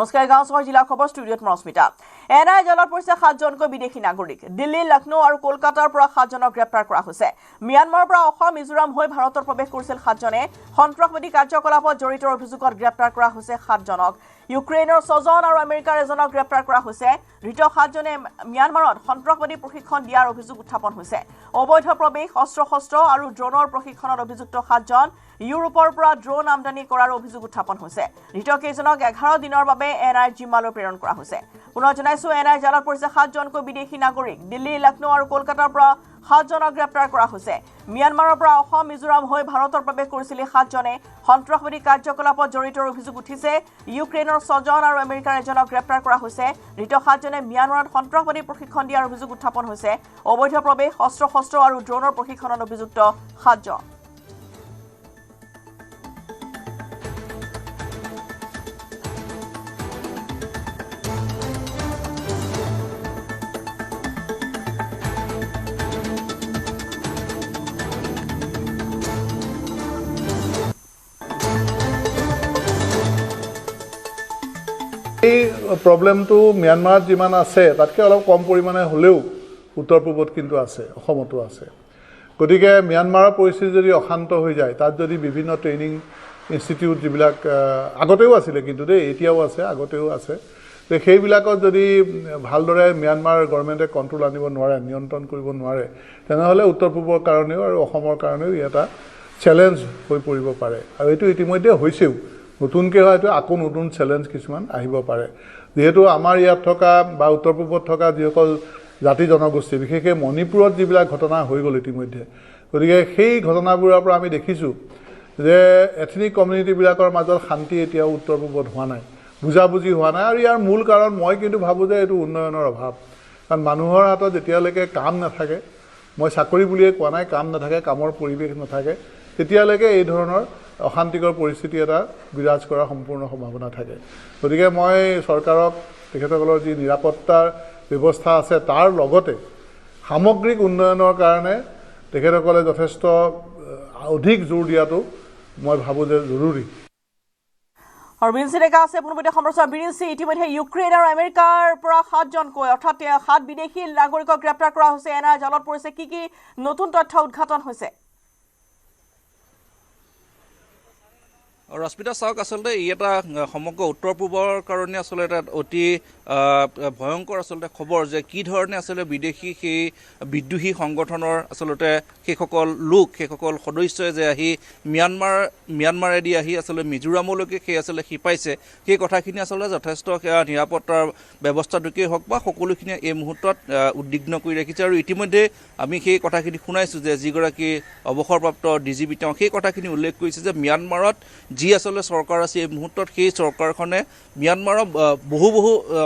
নমস্কাৰ গাঁও জিলা খবৰ ষ্টুডিঅ'ত মৰস্মিতা এনআই জালত পৰিছে 7জনকৈ বিদেশী নাগৰিক দিল্লী লক্ষ্ণৌ আৰু কলকাতাৰ পৰা 7জনক গ্ৰেপ্তাৰ কৰা হৈছে মিয়ানমাৰৰ পৰা অসম মিজোৰাম হৈ ভাৰতত প্ৰৱেশ কৰিছিল 7জনে সন্ত্ৰাসবাদী কাৰ্যকলাপত জড়িত অভিযোগত গ্ৰেপ্তাৰ কৰা হৈছে 7জনক ইউক্ৰেইনৰ 6জন আৰু আমেৰিকাৰ এজনক গ্ৰেপ্তাৰ কৰা হৈছে ধৃত 7জনে মিয়ানমাৰত সন্ত্ৰাসবাদী প্ৰশিক্ষণ দিয়াৰ অভিযোগ উত্থাপন হৈছে অবৈধ প্ৰৱেশ অস্ত্ৰ-শস্ত্ৰ আৰু ড্ৰোনৰ প্ৰশিক্ষণত অভিযুক্ত 7জন ইউৰোপৰ পৰা ড্ৰোন আমদানি কৰাৰ অভিযোগ উত্থাপন হৈছে ধৃত কেইজনক 11 দিনৰ বাবে এনআই জিম্মালৈ প্ৰেৰণ কৰা হৈছে পুনৰ জনাইছো এনআই জালত পৰিছে 7জনকৈ বিদেশী নাগৰিক দিল্লী লক্ষ্ণৌ আৰু কলকাতাৰ পৰা 7জনক গ্ৰেপ্তাৰ কৰা হৈছে মিয়ানমাৰৰ পৰা অসম মিজোৰাম হৈ ভাৰতত প্ৰৱেশ কৰিছিল 7জনে সন্ত্ৰাসবাদী কাৰ্যকলাপত জড়িত অভিযোগ উঠিছে ইউক্ৰেইনৰ 6জন আৰু আমেৰিকাৰ এজনক গ্ৰেপ্তাৰ কৰা হৈছে ধৃত 7জনে মিয়ানমাৰত সন্ত্ৰাসবাদী প্ৰশিক্ষণ দিয়াৰ অভিযোগ উত্থাপন হৈছে অবৈধ প্ৰৱেশ অস্ত্ৰ-শস্ত্ৰ আৰু ড্ৰোনৰ প্ৰশিক্ষণত অভিযুক্ত 7জন এই প্ৰবলেমটো মিয়ানমাৰত যিমান আছে তাতকৈ অলপ কম পৰিমাণে হ'লেও উত্তৰ পূবত কিন্তু আছে অসমতো আছে গতিকে মিয়ানমাৰৰ পৰিস্থিতি যদি অশান্ত হৈ যায় তাত যদি বিভিন্ন ট্ৰেইনিং ইনষ্টিটিউট যিবিলাক আগতেও আছিলে কিন্তু দেই এতিয়াও আছে আগতেও আছে তো সেইবিলাকত যদি ভালদৰে মিয়ানমাৰ গভৰ্ণমেণ্টে কণ্ট্ৰল আনিব নোৱাৰে নিয়ন্ত্ৰণ কৰিব নোৱাৰে তেনেহ'লে উত্তৰ পূবৰ কাৰণেও আৰু অসমৰ কাৰণেও এটা চেলেঞ্জ হৈ পৰিব পাৰে আৰু এইটো ইতিমধ্যে হৈছেও নতুনকৈ হয়তো আকৌ নতুন চেলেঞ্জ কিছুমান আহিব পাৰে যেহেতু আমাৰ ইয়াত থকা বা উত্তৰ পূবত থকা যিসকল জাতি জনগোষ্ঠী বিশেষকৈ মণিপুৰত যিবিলাক ঘটনা হৈ গ'ল ইতিমধ্যে গতিকে সেই ঘটনাবোৰৰ পৰা আমি দেখিছোঁ যে এথনিক কমিউনিটিবিলাকৰ মাজত শান্তি এতিয়াও উত্তৰ পূবত হোৱা নাই বুজাবুজি হোৱা নাই আৰু ইয়াৰ মূল কাৰণ মই কিন্তু ভাবোঁ যে এইটো উন্নয়নৰ অভাৱ কাৰণ মানুহৰ হাতত যেতিয়ালৈকে কাম নাথাকে মই চাকৰি বুলিয়ে কোৱা নাই কাম নাথাকে কামৰ পৰিৱেশ নাথাকে তেতিয়ালৈকে এই ধৰণৰ অশান্তিকৰ পৰিস্থিতি এটা বিৰাজ কৰাৰ সম্পূৰ্ণ সম্ভাৱনা থাকে গতিকে মই চৰকাৰক তেখেতসকলৰ যি নিৰাপত্তাৰ ব্যৱস্থা আছে তাৰ লগতে সামগ্ৰিক উন্নয়নৰ কাৰণে তেখেতসকলে যথেষ্ট অধিক জোৰ দিয়াটো মই ভাবোঁ যে জৰুৰী আৰু বিৰিঞ্চি ডেকা আছে পুনৰবাৰ সম্প্ৰচাৰ বিৰিঞ্চি ইতিমধ্যে ইউক্ৰেইন আৰু আমেৰিকাৰ পৰা 7জনকৈ অৰ্থাৎ 7 বিদেশী নাগৰিকক গ্ৰেপ্তাৰ কৰা হৈছে এনআই জালত পৰিছে কি নতুন তথ্য উদ্ঘাটন হৈছে ৰশ্মিতা চাওক আচলতে ই এটা সমগ্ৰ উত্তৰ পূবৰ কাৰণে আচলতে এটা অতি ভয়ংকৰ আচলতে খবৰ যে কি ধৰণে আচলতে বিদেশী সেই বিদ্ৰোহী সংগঠনৰ আচলতে সেইসকল লোক সেইসকল সদস্যই যে আহি মিয়ানমাৰেদি আহি আচলতে মিজোৰামলৈকে সেই আচলতে শিপাইছে সেই কথাখিনি আচলতে যথেষ্ট নিৰাপত্তাৰ ব্যৱস্থাটোকেই হওক বা সকলোখিনিয়ে এই মুহূৰ্তত উদ্বিগ্ন কৰি ৰাখিছে আৰু ইতিমধ্যে আমি সেই কথাখিনি শুনাইছোঁ যে যিগৰাকী অৱসৰপ্ৰাপ্ত ডিজিপি তেওঁ সেই কথাখিনি উল্লেখ কৰিছে যে মিয়ানমাৰত যি আচলতে চৰকাৰ আছে এই মুহূৰ্তত সেই চৰকাৰখনে মিয়ানমাৰৰ বহু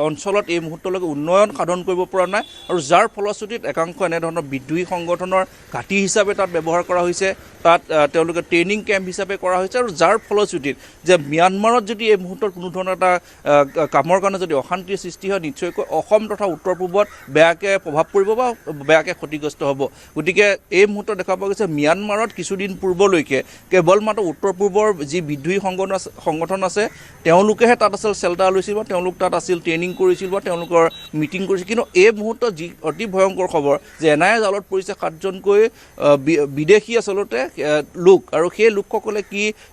অঞ্চলত এই মুহূৰ্তলৈকে উন্নয়ন সাধন কৰিব পৰা নাই আৰু যাৰ ফলশ্ৰুতিত একাংশ এনেধৰণৰ বিদ্ৰোহী সংগঠনৰ ঘাটি হিচাপে তাত ব্যৱহাৰ কৰা হৈছে তাত তেওঁলোকে ট্ৰেইনিং কেম্প হিচাপে কৰা হৈছে আৰু যাৰ ফলশ্ৰুতিত যে মিয়ানমাৰত যদি এই মুহূৰ্তত কোনো ধৰণৰ এটা কামৰ কাৰণে যদি অশান্তিৰ সৃষ্টি হয় নিশ্চয়কৈ অসম তথা উত্তৰ পূবত বেয়াকৈ প্ৰভাৱ পৰিব বা বেয়াকৈ ক্ষতিগ্ৰস্ত হ'ব গতিকে এই মুহূৰ্তত দেখা পোৱা গৈছে মিয়ানমাৰত কিছুদিন পূৰ্বলৈকে কেৱল মাত্ৰ উত্তৰ পূবৰ যি বিদ্ৰোহী সংগঠন আছে তেওঁলোকেহে তাত আছিল চেল্টাৰ লৈছিল বা তেওঁলোক তাত আছিল ট্ৰেইনিং কৰিছিল বা তেওঁলোকৰ মিটিং কৰিছিল কিন্তু এই মুহূৰ্তত যি অতি ভয়ংকৰ খবৰ যে এনআই জালত পৰিছে 7জনকৈ বিদেশী আচলতে লোক আৰু সেই লোকসকলে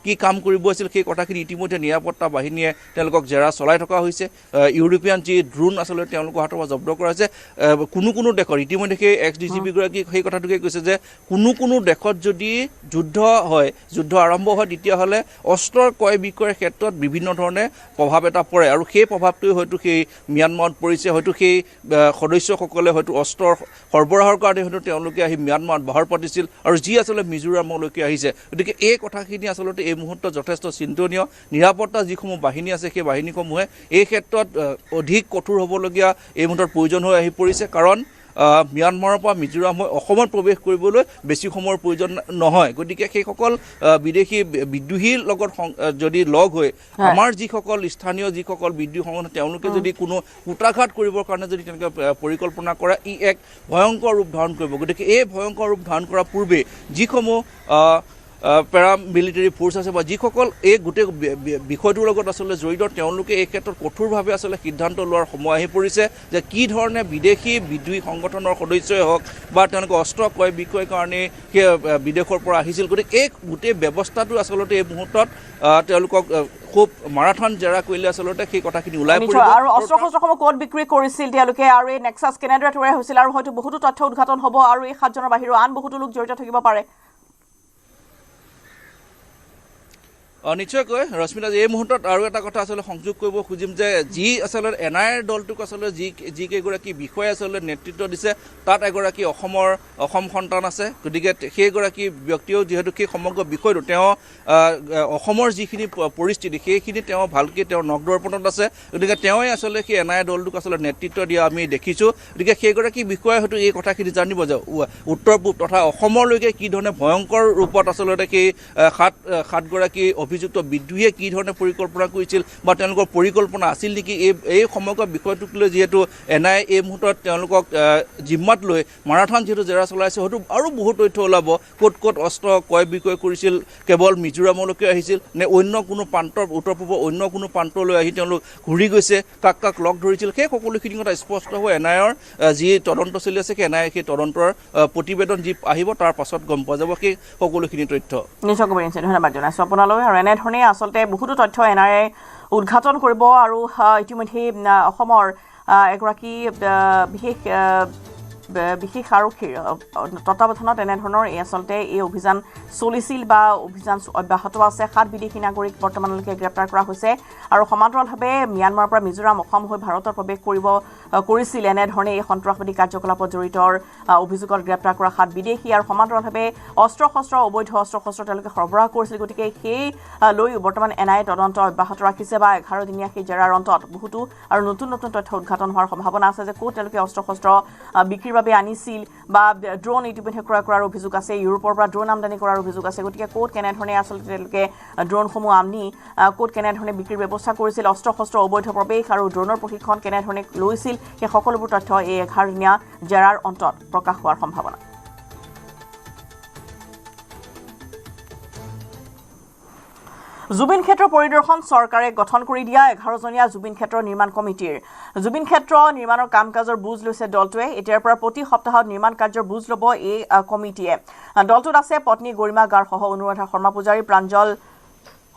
কি কাম কৰিব আছিল সেই কথাখিনি ইতিমধ্যে নিৰাপত্তা বাহিনীয়ে তেওঁলোকক জেৰা চলাই থকা হৈছে ইউৰোপীয়ান যি ড্ৰোন আচলতে তেওঁলোকৰ হাতৰ পৰা জব্দ কৰা হৈছে কোনো দেশৰ ইতিমধ্যে সেই এক্স ডিজিপিগৰাকী সেই কথাটোকে কৈছে যে কোনো দেশত যদি যুদ্ধ আৰম্ভ হয় তেতিয়াহ'লে অস্ত্ৰৰ ক্ৰয় বিক্ৰয়ৰ ক্ষেত্ৰত বিভিন্ন ধৰণে প্ৰভাৱ এটা পৰে আৰু সেই প্ৰভাৱটোৱে হয়তো সেই মিয়ানমাৰত পৰিছে হয়তো সেই সদস্যসকলে হয়তো অস্ত্ৰৰ সৰবৰাহৰ কাৰণে হয়তো তেওঁলোকে আহি মিয়ানমাৰত বাহৰ পাতিছিল আৰু যি আচলতে মিজোৰামলৈকে আহিছে গতিকে এই কথাখিনি আচলতে এই মুহূৰ্তত যথেষ্ট চিন্তনীয় নিৰাপত্তা যিসমূহ বাহিনী আছে সেই বাহিনীসমূহে এই ক্ষেত্ৰত অধিক কঠোৰ হ'বলগীয়া এই মুহূৰ্তত প্ৰয়োজন হৈ আহি পৰিছে কাৰণ মিয়ানমাৰৰ পৰা মিজোৰাম হৈ অসমত প্ৰৱেশ কৰিবলৈ বেছি সময়ৰ প্ৰয়োজন নহয় গতিকে সেইসকল বিদেশী বিদ্ৰোহীৰ লগত যদি লগ হৈ আমাৰ যিসকল স্থানীয় যিসকল বিদ্ৰোহী সংগঠন তেওঁলোকে যদি কোনো কুটাঘাত কৰিবৰ কাৰণে যদি তেনেকৈ পৰিকল্পনা কৰে ই এক ভয়ংকৰ ৰূপ ধাৰণ কৰিব গতিকে এই ভয়ংকৰ ৰূপ ধাৰণ কৰাৰ পূৰ্বে যিসমূহ পেৰামিলিটাৰী ফ'ৰ্চ আছে বা যিসকল এই গোটেই বিষয়টোৰ লগত আচলতে জড়িত তেওঁলোকে এই ক্ষেত্ৰত কঠোৰভাৱে আচলতে সিদ্ধান্ত লোৱাৰ সময় আহি পৰিছে যে কি ধৰণে বিদেশী বিদ্ৰোহী সংগঠনৰ সদস্যই হওক বা তেওঁলোকে অস্ত্ৰ ক্ৰয় বিক্ৰয়ৰ কাৰণে সেই বিদেশৰ পৰা আহিছিল গতিকে এই গোটেই ব্যৱস্থাটো আচলতে এই মুহূৰ্তত তেওঁলোকক খুব মাৰাথন জেৰা কৰিলে আচলতে সেই কথাখিনি ওলাই পৰিব আৰু অস্ত্ৰ শস্ত্ৰসমূহ ক'ত বিক্ৰী কৰিছিল তেওঁলোকে আৰু এই নেক্সাছ কেনেদৰে তৈয়াৰ হৈছিল আৰু হয়তো বহুতো তথ্য উদ্ঘাটন হ'ব আৰু এই 7জনৰ বাহিৰেও আন বহুতো লোক জড়িত থাকিব পাৰে নিশ্চয়কৈ ৰশ্মিতা এই মুহূৰ্তত আৰু এটা কথা আচলতে সংযোগ কৰিব খুজিম যে যি আচলতে NIA দলটোক আচলতে যিকেইগৰাকী বিষয়া আচলতে নেতৃত্ব দিছে তাত এগৰাকী অসম সন্তান আছে গতিকে সেইগৰাকী ব্যক্তিও যিহেতু সেই সমগ্ৰ বিষয়টো তেওঁ অসমৰ যিখিনি পৰিস্থিতি সেইখিনি তেওঁ ভালকৈ তেওঁ নখদৰ্পণত আছে গতিকে তেওঁই আচলতে সেই NIA দলটোক আচলতে নেতৃত্ব দিয়া আমি দেখিছোঁ গতিকে সেইগৰাকী বিষয়াই হয়তো এই কথাখিনি জানিব যে উত্তৰ পূব তথা অসমলৈকে কি ধৰণে ভয়ংকৰ ৰূপত আচলতে সেই সাতগৰাকী অভিযুক্ত বিদ্ৰোহীয়ে কি ধৰণে পৰিকল্পনা কৰিছিল বা তেওঁলোকৰ পৰিকল্পনা আছিল নেকি এই সমগ্ৰ বিষয়টোক লৈ যিহেতু NIA এই মুহূৰ্তত তেওঁলোকক জিম্মাত লৈ মাৰাথন যিহেতু জেৰা চলাইছে হয়তো আৰু বহু তথ্য ওলাব ক'ত অস্ত্ৰ ক্ৰয় বিক্ৰয় কৰিছিল কেৱল মিজোৰামলৈকে আহিছিল নে অন্য কোনো প্ৰান্তৰ উত্তৰ পূবৰ অন্য কোনো প্ৰান্তলৈ আহি তেওঁলোক ঘূৰি গৈছে কাক লগ ধৰিছিল সেই সকলোখিনি কথা স্পষ্ট হৈ NIAৰ যি তদন্ত চলি আছে সেই NIA সেই তদন্তৰ প্ৰতিবেদন যি আহিব তাৰ পাছত গম পোৱা যাব সেই সকলোখিনি তথ্য নিশ্চয়কৈ ধন্যবাদ জনাইছোঁ আপোনালৈ আৰু এনেধৰণে আচলতে বহুতো তথ্য NIA উদ্ঘাটন কৰিব আৰু ইতিমধ্যে অসমৰ এগৰাকী বিশেষ আৰক্ষীৰ তত্বাৱধানত এনেধৰণৰ আচলতে এই অভিযান চলিছিল বা অভিযান অব্যাহত আছে 7 বিদেশী নাগৰিক বৰ্তমানলৈকে গ্ৰেপ্তাৰ কৰা হৈছে আৰু সমান্তৰালভাৱে ম্যানমাৰৰ পৰা মিজোৰাম অসম হৈ ভাৰতৰ প্ৰৱেশ কৰিছিল এনেধৰণে এই সন্ত্ৰাসবাদী কাৰ্যকলাপত জড়িত অভিযোগত গ্ৰেপ্তাৰ কৰা 7 বিদেশী আৰু সমান্তৰালভাৱে অবৈধ অস্ত্ৰ শস্ত্ৰ তেওঁলোকে সৰবৰাহ কৰিছিল গতিকে সেই লৈ বৰ্তমান NIA তদন্ত অব্যাহত ৰাখিছে বা 11 দিনীয়া সেই জেৰাৰ অন্তত বহুতো আৰু নতুন তথ্য উদ্ঘাটন হোৱাৰ সম্ভাৱনা আছে যে ক'ত তেওঁলোকে অস্ত্ৰ শস্ত্ৰ বিক্ৰীৰ বাবে আনিছিল বা ড্ৰোন ইতিমধ্যে ক্ৰয় কৰাৰ অভিযোগ আছে ইউৰোপৰ পৰা ড্ৰোন আমদানি কৰাৰ অভিযোগ আছে গতিকে ক'ত কেনেধৰণে আচলতে তেওঁলোকে ড্ৰোনসমূহ আনি ক'ত কেনেধৰণে বিক্ৰীৰ ব্যৱস্থা কৰিছিল অস্ত্ৰ শস্ত্ৰ অবৈধ প্ৰৱেশ আৰু ড্ৰোনৰ প্ৰশিক্ষণ কেনেধৰণে লৈছিল সেই সকলোবোৰ তথ্য এই 11 দিনীয়া জেৰাৰ অন্তত প্ৰকাশ হোৱাৰ সম্ভাৱনা জুবিন ক্ষেত্ৰ পৰিদৰ্শন চৰকাৰে গঠন কৰি দিয়া 11জনীয়া জুবিন ক্ষেত্ৰ নিৰ্মাণ কমিটিৰ জুবিন ক্ষেত্ৰ নিৰ্মাণৰ কাম-কাজৰ বুজ লৈছে দলটোৱে এতিয়াৰ পৰা প্ৰতি সপ্তাহত নিৰ্মাণ কাৰ্যৰ বুজ ল'ব এই কমিটিয়ে দলটোত আছে পত্নী গৰিমা গাৰ সহ অনুৰাধা শৰ্মা পূজাৰী প্ৰাঞ্জল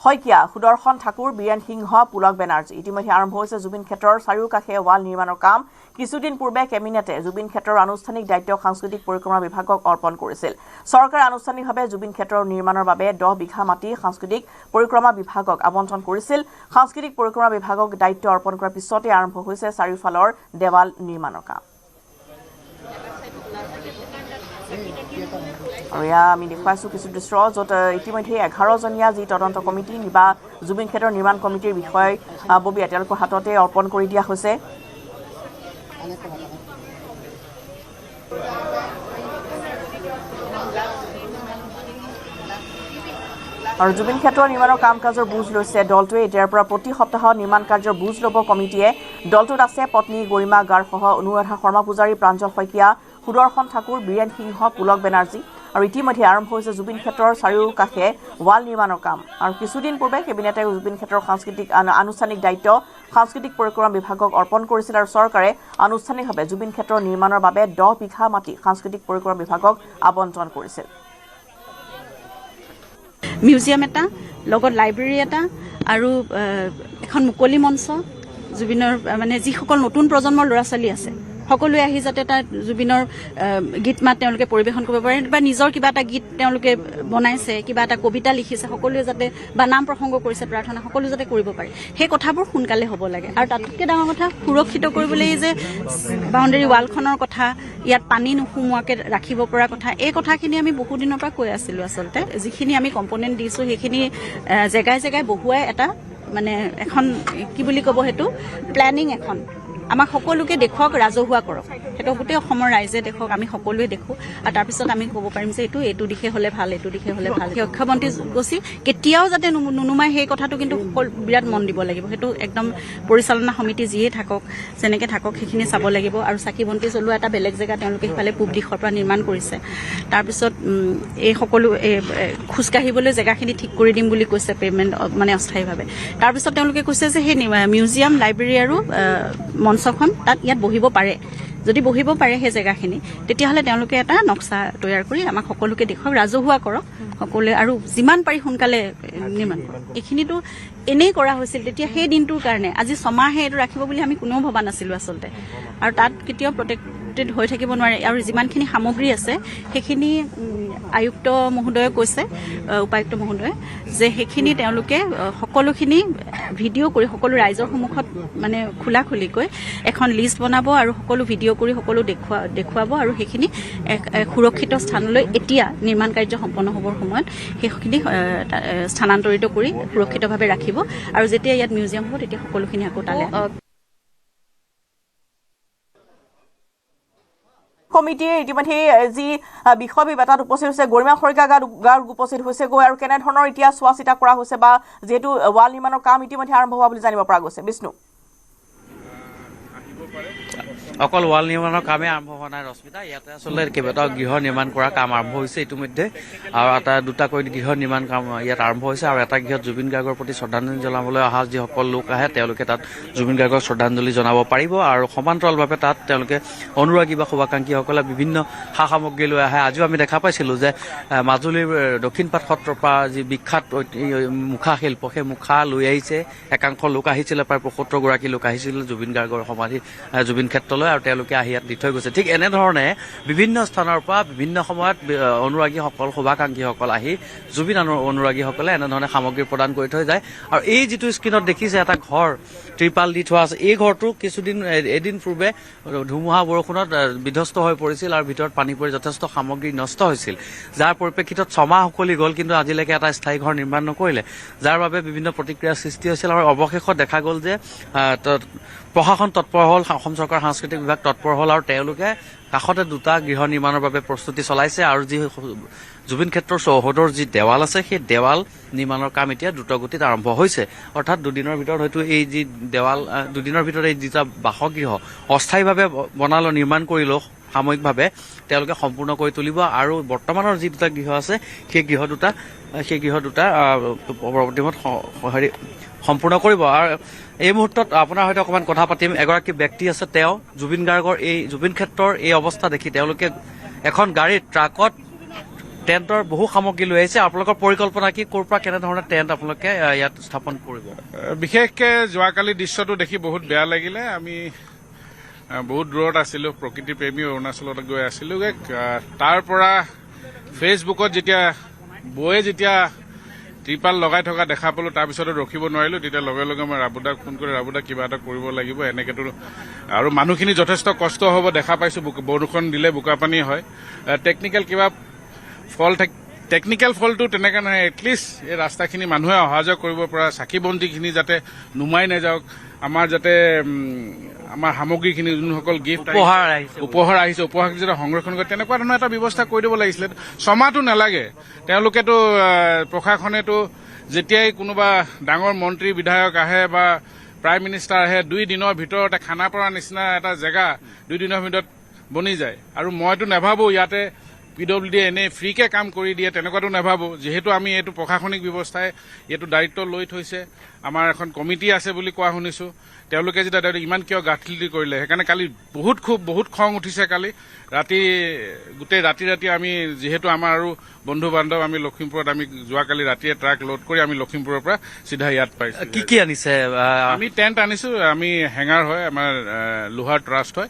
শইকীয়া সুদৰ্শন ঠাকুৰ বীৰেন সিংহ পুলক বেনাৰ্জী ইতিমধ্যে আৰম্ভ হৈছে জুবিন ক্ষেত্ৰৰ চাৰিওকাষে ৱাল নিৰ্মাণৰ কাম কিছুদিন পূৰ্বে কেবিনেটে জুবিন ক্ষেত্ৰৰ আনুষ্ঠানিক দায়িত্ব সাংস্কৃতিক পৰিক্ৰমা বিভাগক অৰ্পণ কৰিছিল চৰকাৰে আনুষ্ঠানিকভাৱে জুবিন ক্ষেত্ৰৰ নিৰ্মাণৰ বাবে 10 বিঘা মাটি সাংস্কৃতিক পৰিক্ৰমা বিভাগক আবণ্টন কৰিছিল সাংস্কৃতিক পৰিক্ৰমা বিভাগক দায়িত্ব অৰ্পণ কৰাৰ পিছতে আৰম্ভ হৈছে চাৰিওফালৰ দেৱাল নিৰ্মাণৰ কাম আৰু আমি দেখুৱাইছোঁ কিছু দৃশ্য য'ত ইতিমধ্যে 11জনীয়া যি তদন্ত কমিটি বা জুবিন ক্ষেত্ৰৰ নিৰ্মাণ কমিটিৰ বিষয় ববীয়া তেওঁলোকৰ হাততে অৰ্পণ কৰি দিয়া হৈছে আৰু জুবিন ক্ষেত্ৰৰ নিৰ্মাণৰ কাম-কাজৰ বুজ লৈছে দলটোৱে এতিয়াৰ পৰা প্ৰতি সপ্তাহত নিৰ্মাণ কাৰ্যৰ বুজ ল'ব কমিটিয়ে দলটোত আছে পত্নী গৰিমা গাৰ সহ অনুৰাধা শৰ্মা পূজাৰী প্ৰাঞ্জল শইকীয়া সুদৰ্শন ঠাকুৰ বীৰেন সিংহ পুলক বেনাৰ্জী আৰু ইতিমধ্যে আৰম্ভ হৈছে জুবিন ক্ষেত্ৰৰ চাৰিওকাষে ৱাল নিৰ্মাণৰ কাম আৰু কিছুদিন পূৰ্বে কেবিনেটে জুবিন ক্ষেত্ৰৰ আনুষ্ঠানিক দায়িত্ব সাংস্কৃতিক পৰিক্ৰমা বিভাগক অৰ্পণ কৰিছিল আৰু চৰকাৰে আনুষ্ঠানিকভাৱে জুবিন ক্ষেত্ৰৰ নিৰ্মাণৰ বাবে 10 বিঘা মাটি সাংস্কৃতিক পৰিক্ৰমা বিভাগক আবণ্টন কৰিছিল মিউজিয়াম এটা লগত লাইব্ৰেৰী এটা আৰু এখন মুকলি মঞ্চ জুবিনৰ মানে যিসকল নতুন প্ৰজন্মৰ ল'ৰা ছোৱালী আছে সকলোৱে আহি যাতে তাত জুবিনৰ গীত মাত তেওঁলোকে পৰিৱেশন কৰিব পাৰে বা নিজৰ কিবা এটা গীত তেওঁলোকে বনাইছে কিবা এটা কবিতা লিখিছে সকলোৱে যাতে বা নাম প্ৰসংগ কৰিছে প্ৰাৰ্থনা সকলো যাতে কৰিব পাৰে সেই কথাবোৰ সোনকালে হ'ব লাগে আৰু তাতকৈ ডাঙৰ কথা সুৰক্ষিত কৰিবলৈ যে বাউণ্ডেৰী ৱালখনৰ কথা ইয়াত পানী নোসোমোৱাকৈ ৰাখিব পৰা কথা এই কথাখিনি আমি বহুদিনৰ পৰা কৈ আছিলোঁ আচলতে যিখিনি আমি কম্পনেণ্ট দিছোঁ সেইখিনি জেগাই জেগাই বহুৱাই এটা মানে এখন কি বুলি ক'ব সেইটো প্লেনিং এখন আমাক সকলোকে দেখুৱাওক, ৰাজহুৱা কৰক, সেইটো গোটেই অসমৰ ৰাইজে দেখক, আমি সকলোৱে দেখোঁ, আৰু তাৰপিছত আমি ক'ব পাৰিম যে এইটো দিশে হ'লে ভাল, এইটো দিশে হ'লে ভাল। মুখ্যমন্ত্ৰী গছি কেতিয়াও যাতে নুনুমাই সেই কথাটো কিন্তু বিৰাট মন দিব লাগিব। সেইটো একদম পৰিচালনা সমিতি যিয়ে থাকক, যেনেকৈ থাকক, সেইখিনি চাব লাগিব। আৰু চাকি বন্তি জ্বলোৱা এটা বেলেগ জেগা তেওঁলোকে সিফালে পূব দিশৰ পৰা নিৰ্মাণ কৰিছে। তাৰপিছত এই সকলো খোজকাঢ়িবলৈ জেগাখিনি ঠিক কৰি দিম বুলি কৈছে, পে'মেণ্ট মানে অস্থায়ীভাৱে। তাৰপিছত তেওঁলোকে কৈছে যে সেই মিউজিয়াম, লাইব্ৰেৰী আৰু মঞ্চখন ইয়াত বহিব পাৰে। যদি বহিব পাৰে সেই জেগাখিনি, তেতিয়াহ'লে তেওঁলোকে এটা নক্সা তৈয়াৰ কৰি আমাক সকলোকে দেখুৱাওক, ৰাজহুৱা কৰক সকলোৱে, আৰু যিমান পাৰি সোনকালে নিৰ্মাণ কৰক। এইখিনিতো এনেই কৰা হৈছিল তেতিয়া সেই দিনটোৰ কাৰণে। আজি ছমাহে এইটো ৰাখিব বুলি আমি কোনেও ভবা নাছিলোঁ আচলতে, আৰু তাত কেতিয়াও প্ৰটেক্টেড হৈ থাকিব নোৱাৰে। আৰু যিমানখিনি সামগ্ৰী আছে সেইখিনি আয়ুক্ত মহোদয়ে কৈছে, উপায়ুক্ত মহোদয়ে, যে সেইখিনি তেওঁলোকে সকলোখিনি ভিডিঅ' কৰি সকলো ৰাইজৰ সন্মুখত মানে খোলাখুলিকৈ এখন লিষ্ট বনাব আৰু সকলো ভিডিঅ' কৰি সকলো দেখুৱাব, আৰু সেইখিনি সুৰক্ষিত স্থানলৈ এতিয়া নিৰ্মাণ কাৰ্য সম্পন্ন হ'বৰ সময়ত সেইখিনি স্থানান্তৰিত কৰি সুৰক্ষিতভাৱে ৰাখিব। আৰু যেতিয়া ইয়াত মিউজিয়াম হ'ব তেতিয়া সকলোখিনি আকৌ তালৈ কমিটিয়ে ইতিমধ্যে যি বিষয় বিবাদত উপস্থিত হৈছে, গৰিমা খৰিকা গাৰ্গ উপস্থিত হৈছে গৈ, আৰু কেনেধৰণৰ এতিয়া চোৱা চিতা কৰা হৈছে, বা যিহেতু ৱাল নিৰ্মাণৰ কাম ইতিমধ্যে আৰম্ভ হোৱা বুলি জানিব পৰা গৈছে। বিষ্ণু, অকল ৱাল নিৰ্মাণৰ কামেই আৰম্ভ হোৱা নাই ৰশ্মিতা, ইয়াতে আচলতে কেইবাটাও গৃহ নিৰ্মাণ কৰা কাম আৰম্ভ হৈছে ইতিমধ্যে, আৰু দুটাকৈ গৃহ নিৰ্মাণ কাম ইয়াত আৰম্ভ হৈছে। আৰু এটা গৃহত জুবিন গাৰ্গৰ প্ৰতি শ্ৰদ্ধাঞ্জলি জনাবলৈ অহা যিসকল লোক আহে তেওঁলোকে তাত জুবিন গাৰ্গক শ্ৰদ্ধাঞ্জলি জনাব পাৰিব, আৰু সমান্তৰালভাৱে তাত তেওঁলোকে অনুৰাগী বা শুভাকাংক্ষীসকলে বিভিন্ন সা সামগ্ৰী লৈ আহে। আজিও আমি দেখা পাইছিলোঁ যে মাজুলীৰ দক্ষিণপাট সত্ৰৰ পৰা যি বিখ্যাত মুখা শিল্প, সেই মুখা লৈ আহিছে একাংশ লোক আহিছিলে, প্ৰায় ৭৫গৰাকী লোক আহিছিল জুবিন গাৰ্গৰ সমাধি জুবিন ক্ষেত্ৰলৈ, আৰু তেওঁলোকে আহি ইয়াত দি থৈ গৈছে। ঠিক এনেধৰণে বিভিন্ন স্থানৰ পৰা বিভিন্ন সময়ত অনুৰাগীসকল, শুভাকাংক্ষীসকল আহি জুবিন অনুৰাগীসকলে এনেধৰণে সামগ্ৰী প্ৰদান কৰি থৈ যায়। আৰু এই যিটো স্ক্ৰীণত দেখিছে এটা ঘৰ ত্ৰিপাল দি থোৱা আছে, এই ঘৰটো এদিন পূৰ্বে ধুমুহা বৰষুণত বিধ্বস্ত হৈ পৰিছিল, আৰু ভিতৰত পানী পৰি যথেষ্ট সামগ্ৰী নষ্ট হৈছিল, যাৰ পৰিপ্ৰেক্ষিতত ছমাহ উকলি গ'ল, কিন্তু আজিলৈকে এটা স্থায়ী ঘৰ নিৰ্মাণ নকৰিলে, যাৰ বাবে বিভিন্ন প্ৰতিক্ৰিয়াৰ সৃষ্টি হৈছিল। আৰু অৱশেষত দেখা গ'ল যে প্ৰশাসন তৎপৰ হ'ল, অসম চৰকাৰৰ সাংস্কৃতিক বিভাগ তৎপৰ হ'ল, আৰু তেওঁলোকে কাষতে দুটা গৃহ নিৰ্মাণৰ বাবে প্ৰস্তুতি চলাইছে। আৰু যি জুবিন ক্ষেত্ৰৰ চৌহদৰ যি দেৱাল আছে, সেই দেৱাল নিৰ্মাণৰ কাম এতিয়া দ্ৰুতগতিত আৰম্ভ হৈছে। অৰ্থাৎ দুদিনৰ ভিতৰত হয়তো এই যি দেৱাল, দুদিনৰ ভিতৰত এই যিটা বাসগৃহ অস্থায়ীভাৱে বনালেও, নিৰ্মাণ কৰিলেও সাময়িকভাৱে তেওঁলোকে সম্পূৰ্ণ কৰি তুলিব। আৰু বৰ্তমানৰ যি দুটা গৃহ আছে সেই গৃহ দুটা পৰৱৰ্তী সময়ত সম্পূৰ্ণ কৰিব। আৰু এই মুহূৰ্তত আপোনাৰ সৈতে অকণমান কথা পাতিম। এগৰাকী ব্যক্তি আছে, তেওঁ জুবিন গাৰ্গৰ এই জুবিন ক্ষেত্ৰৰ এই অৱস্থা দেখি তেওঁলোকে এখন গাড়ীত, ট্ৰাকত টেণ্টৰ বহু সামগ্ৰী লৈ আহিছে। আপোনালোকৰ পৰিকল্পনা কি, ক'ৰ পৰা কেনেধৰণে টেণ্ট আপোনালোকে ইয়াত স্থাপন কৰিব? বিশেষকৈ যোৱাকালি দৃশ্যটো দেখি বহুত বেয়া লাগিলে। আমি বহুত দূৰত আছিলোঁ, প্ৰকৃতি প্ৰেমী অৰুণাচলত গৈ আছিলোঁগৈ। তাৰ পৰা ফেচবুকত যেতিয়া ত্ৰিপাল লগাই থকা দেখা পালোঁ, তাৰপিছতো ৰখিব নোৱাৰিলোঁ। তেতিয়া লগে লগে মই ৰাবুদাক ফোন কৰি, ৰাবুদা কিবা এটা কৰিব লাগিব, এনেকেতো আৰু মানুহখিনি যথেষ্ট কষ্ট হ'ব দেখা পাইছোঁ। বৰষুণ দিলে বোকা পানী হয়, টেকনিকেল কিবা টেকনিকেল ফলটো তেনেকৈ নহয়। এটলিষ্ট এই ৰাস্তাখিনি মানুহে অহা যোৱা কৰিব পৰা, চাকি বন্তিখিনি যাতে নুমাই নাযাওক, আমাৰ যাতে আমাৰ সামগ্ৰীখিনি যোনসকল গিফ্ট উপহাৰ আহিছে, উপহাৰখিনি যাতে সংৰক্ষণ কৰে, তেনেকুৱা ধৰণৰ এটা ব্যৱস্থা কৰি দিব লাগিছিলে। ছমাহটো নালাগে। তেওঁলোকেতো প্ৰশাসনেতো যেতিয়াই কোনোবা ডাঙৰ মন্ত্ৰী বিধায়ক আহে বা প্ৰাইম মিনিষ্টাৰ আহে, 2 দিনৰ ভিতৰতে খানাপাৰা নিচিনা এটা জেগা 2 দিনৰ ভিতৰত বনি যায়। আৰু মইতো নাভাবোঁ ইয়াতে PWD এনেই ফ্ৰীকে কাম কৰি দিয়ে, তেনেকুৱাতো নাভাবোঁ। যিহেতু আমি এইটো প্ৰশাসনিক ব্যৱস্থাই এইটো দায়িত্ব লৈ থৈছে, আমাৰ এখন কমিটি আছে বুলি কোৱা শুনিছোঁ। তেওঁলোকে যেতিয়া ইমান কিয় গাফিলতি কৰিলে, সেইকাৰণে কালি বহুত খং উঠিছে। কালি গোটেই ৰাতি আমি যিহেতু আমাৰ আৰু বন্ধু বান্ধৱ, আমি লখিমপুৰত আমি যোৱাকালি ৰাতিয়ে ট্ৰাক লোড কৰি আমি লখিমপুৰৰ পৰা চিধা ইয়াত পাইছোঁ। কি আনিছে? আমি টেণ্ট আনিছোঁ, আমি হেঙাৰ হয়, আমাৰ লোহাৰ ট্ৰাষ্ট হয়,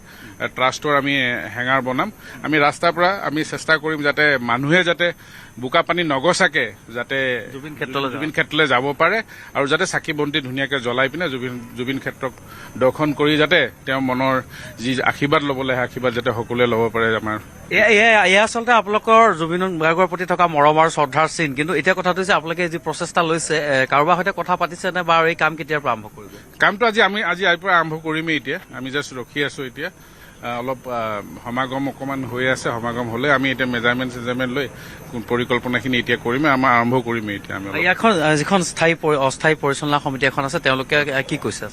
ট্ৰাষ্টৰ আমি হেঙাৰ বনাম। আমি ৰাস্তাৰ পৰা আমি চেষ্টা কৰিম যাতে মানুহে যাতে বোকা পানী নগচাকে যাতে জুবিন ক্ষেত্ৰলৈ যাব পাৰে আৰু যাতে চাকি বন্তি ধুনীয়াকৈ জ্বলাই পিনে জুবিন ক্ষেত্ৰক দৰ্শন কৰি যাতে তেওঁৰ মনৰ যি আশীৰ্বাদ ল'বলৈ আহে আশীৰ্বাদ যাতে সকলোৱে ল'ব পাৰে। আমাৰ এয়া আচলতে আপোনালোকৰ জুবিন গাৰ্গৰ প্ৰতি থকা মৰম আৰু শ্ৰদ্ধাৰ চিন। কিন্তু এতিয়া কথাটো হৈছে আপোনালোকে যি প্ৰচেষ্টা লৈছে কাৰোবাৰ সৈতে কথা পাতিছে নে বা এই কাম কেতিয়াৰ পৰা আৰম্ভ কৰিব? কামটো আমি আজিৰ পৰা আৰম্ভ কৰিমেই। এতিয়া আমি জাষ্ট ৰখি আছো। এতিয়া অলপ সমাগম অকণমান হৈ আছে। সমাগম হ'লে আমি এতিয়া মেজাৰমেণ্ট লৈ পৰিকল্পনাখিনি এতিয়া কৰিমেই। আমাৰ আৰম্ভ কৰিমেই এতিয়া। আমি ইয়াখন যিখন অস্থায়ী পৰিচালনা সমিতি এখন আছে তেওঁলোকে কি কৈছে?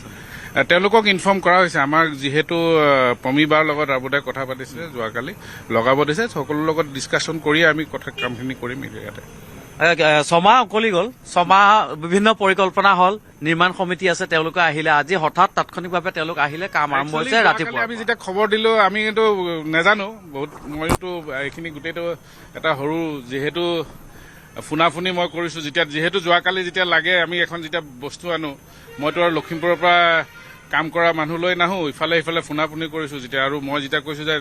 তেওঁলোকক ইনফৰ্ম কৰা হৈছে। আমাৰ যিহেতু পমিবাৰ লগত ৰাবুদাই কথা পাতিছিলে যোৱাকালি, লগাব দিছে। সকলোৰ লগত ডিছকাশ্যন কৰি আমি কামখিনি কৰিম ইয়াতে। ছমাহ উকলি গ'ল, ছমাহ বিভিন্ন পৰিকল্পনা হ'ল, নিৰ্মাণ সমিতি আছে, তেওঁলোকে আহিলে। আজি হঠাৎ তাৎক্ষণিকভাৱে তেওঁলোক আহিলে, কাম আৰম্ভ হৈছে ৰাতিপুৱা। আমি যেতিয়া খবৰ দিলো আমি কিন্তু নাজানো বহুত। মইতো এইখিনি গোটেইটো এটা সৰু যিহেতু ফুনাফুনি মই কৰিছো। যিহেতু যোৱাকালি যেতিয়া লাগে আমি এখন যেতিয়া বস্তু আনো, মইতো আৰু লখিমপুৰৰ পৰা কাম কৰা মানুহ লৈ নাহো, ইফালে সিফালে ফুনাফুনি কৰিছো যেতিয়া। আৰু মই যেতিয়া কৈছো যে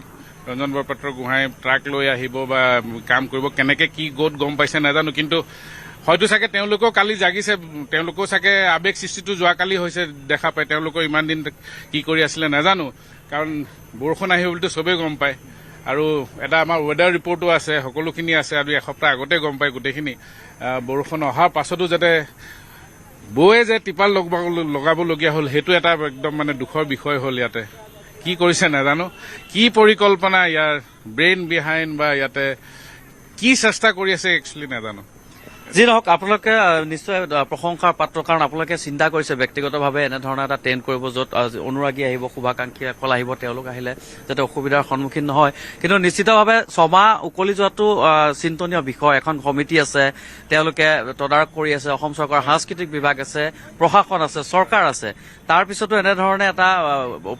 ৰঞ্জন বৰপাত্ৰ গোহাঁই ট্ৰাক লৈ আহিব বা কাম কৰিব, কেনেকে কি গোট গম পাইছে নাজানো। কিন্তু হয়তো চাগে তেওঁলোকেও কালি জাগিছে, তেওঁলোকেও চাগে আৱেগ সৃষ্টিটো যোৱাকালি হৈছে দেখা পায়। তেওঁলোকৰ ইমান দিন কি কৰি আছিলে নাজানো, কাৰণ বৰষুণ আহিব বুলিতো চবেই গম পায়। আৰু এটা আমাৰ ৱেডাৰ ৰিপৰ্টো আছে, সকলোখিনি আছে। আৰু এসপ্তাহ আগতে গম পায় গোটেইখিনি। বৰষুণ অহাৰ পাছতো যাতে বৌয়ে যে টিপাল লগাবলগীয়া হ'ল, সেইটো এটা একদম মানে দুখৰ বিষয় হ'ল। ইয়াতে কি কৰিছে নাজানো, কি পৰিকল্পনা ইয়াৰ ব্ৰেইন বিহাইণ্ড বা ইয়াতে কি চেষ্টা কৰি আছে একচুৱেলি নাজানো। যি নহওক আপোনালোকে নিশ্চয় প্ৰশংসাৰ পাত্ৰ, কাৰণ আপোনালোকে চিন্তা কৰিছে ব্যক্তিগতভাৱে এনেধৰণৰ এটা টেণ্ট কৰিব য'ত অনুৰাগী আহিব, শুভাকাংক্ষীসকল আহিব, তেওঁলোক আহিলে যাতে অসুবিধাৰ সন্মুখীন নহয়। কিন্তু নিশ্চিতভাৱে ছমাহ উকলি যোৱাটো চিন্তনীয় বিষয়। এখন সমিতি আছে, তেওঁলোকে তদাৰক কৰি আছে, অসম চৰকাৰৰ সাংস্কৃতিক বিভাগ আছে, প্ৰশাসন আছে, চৰকাৰ আছে। তাৰ পিছতো এনেধৰণে এটা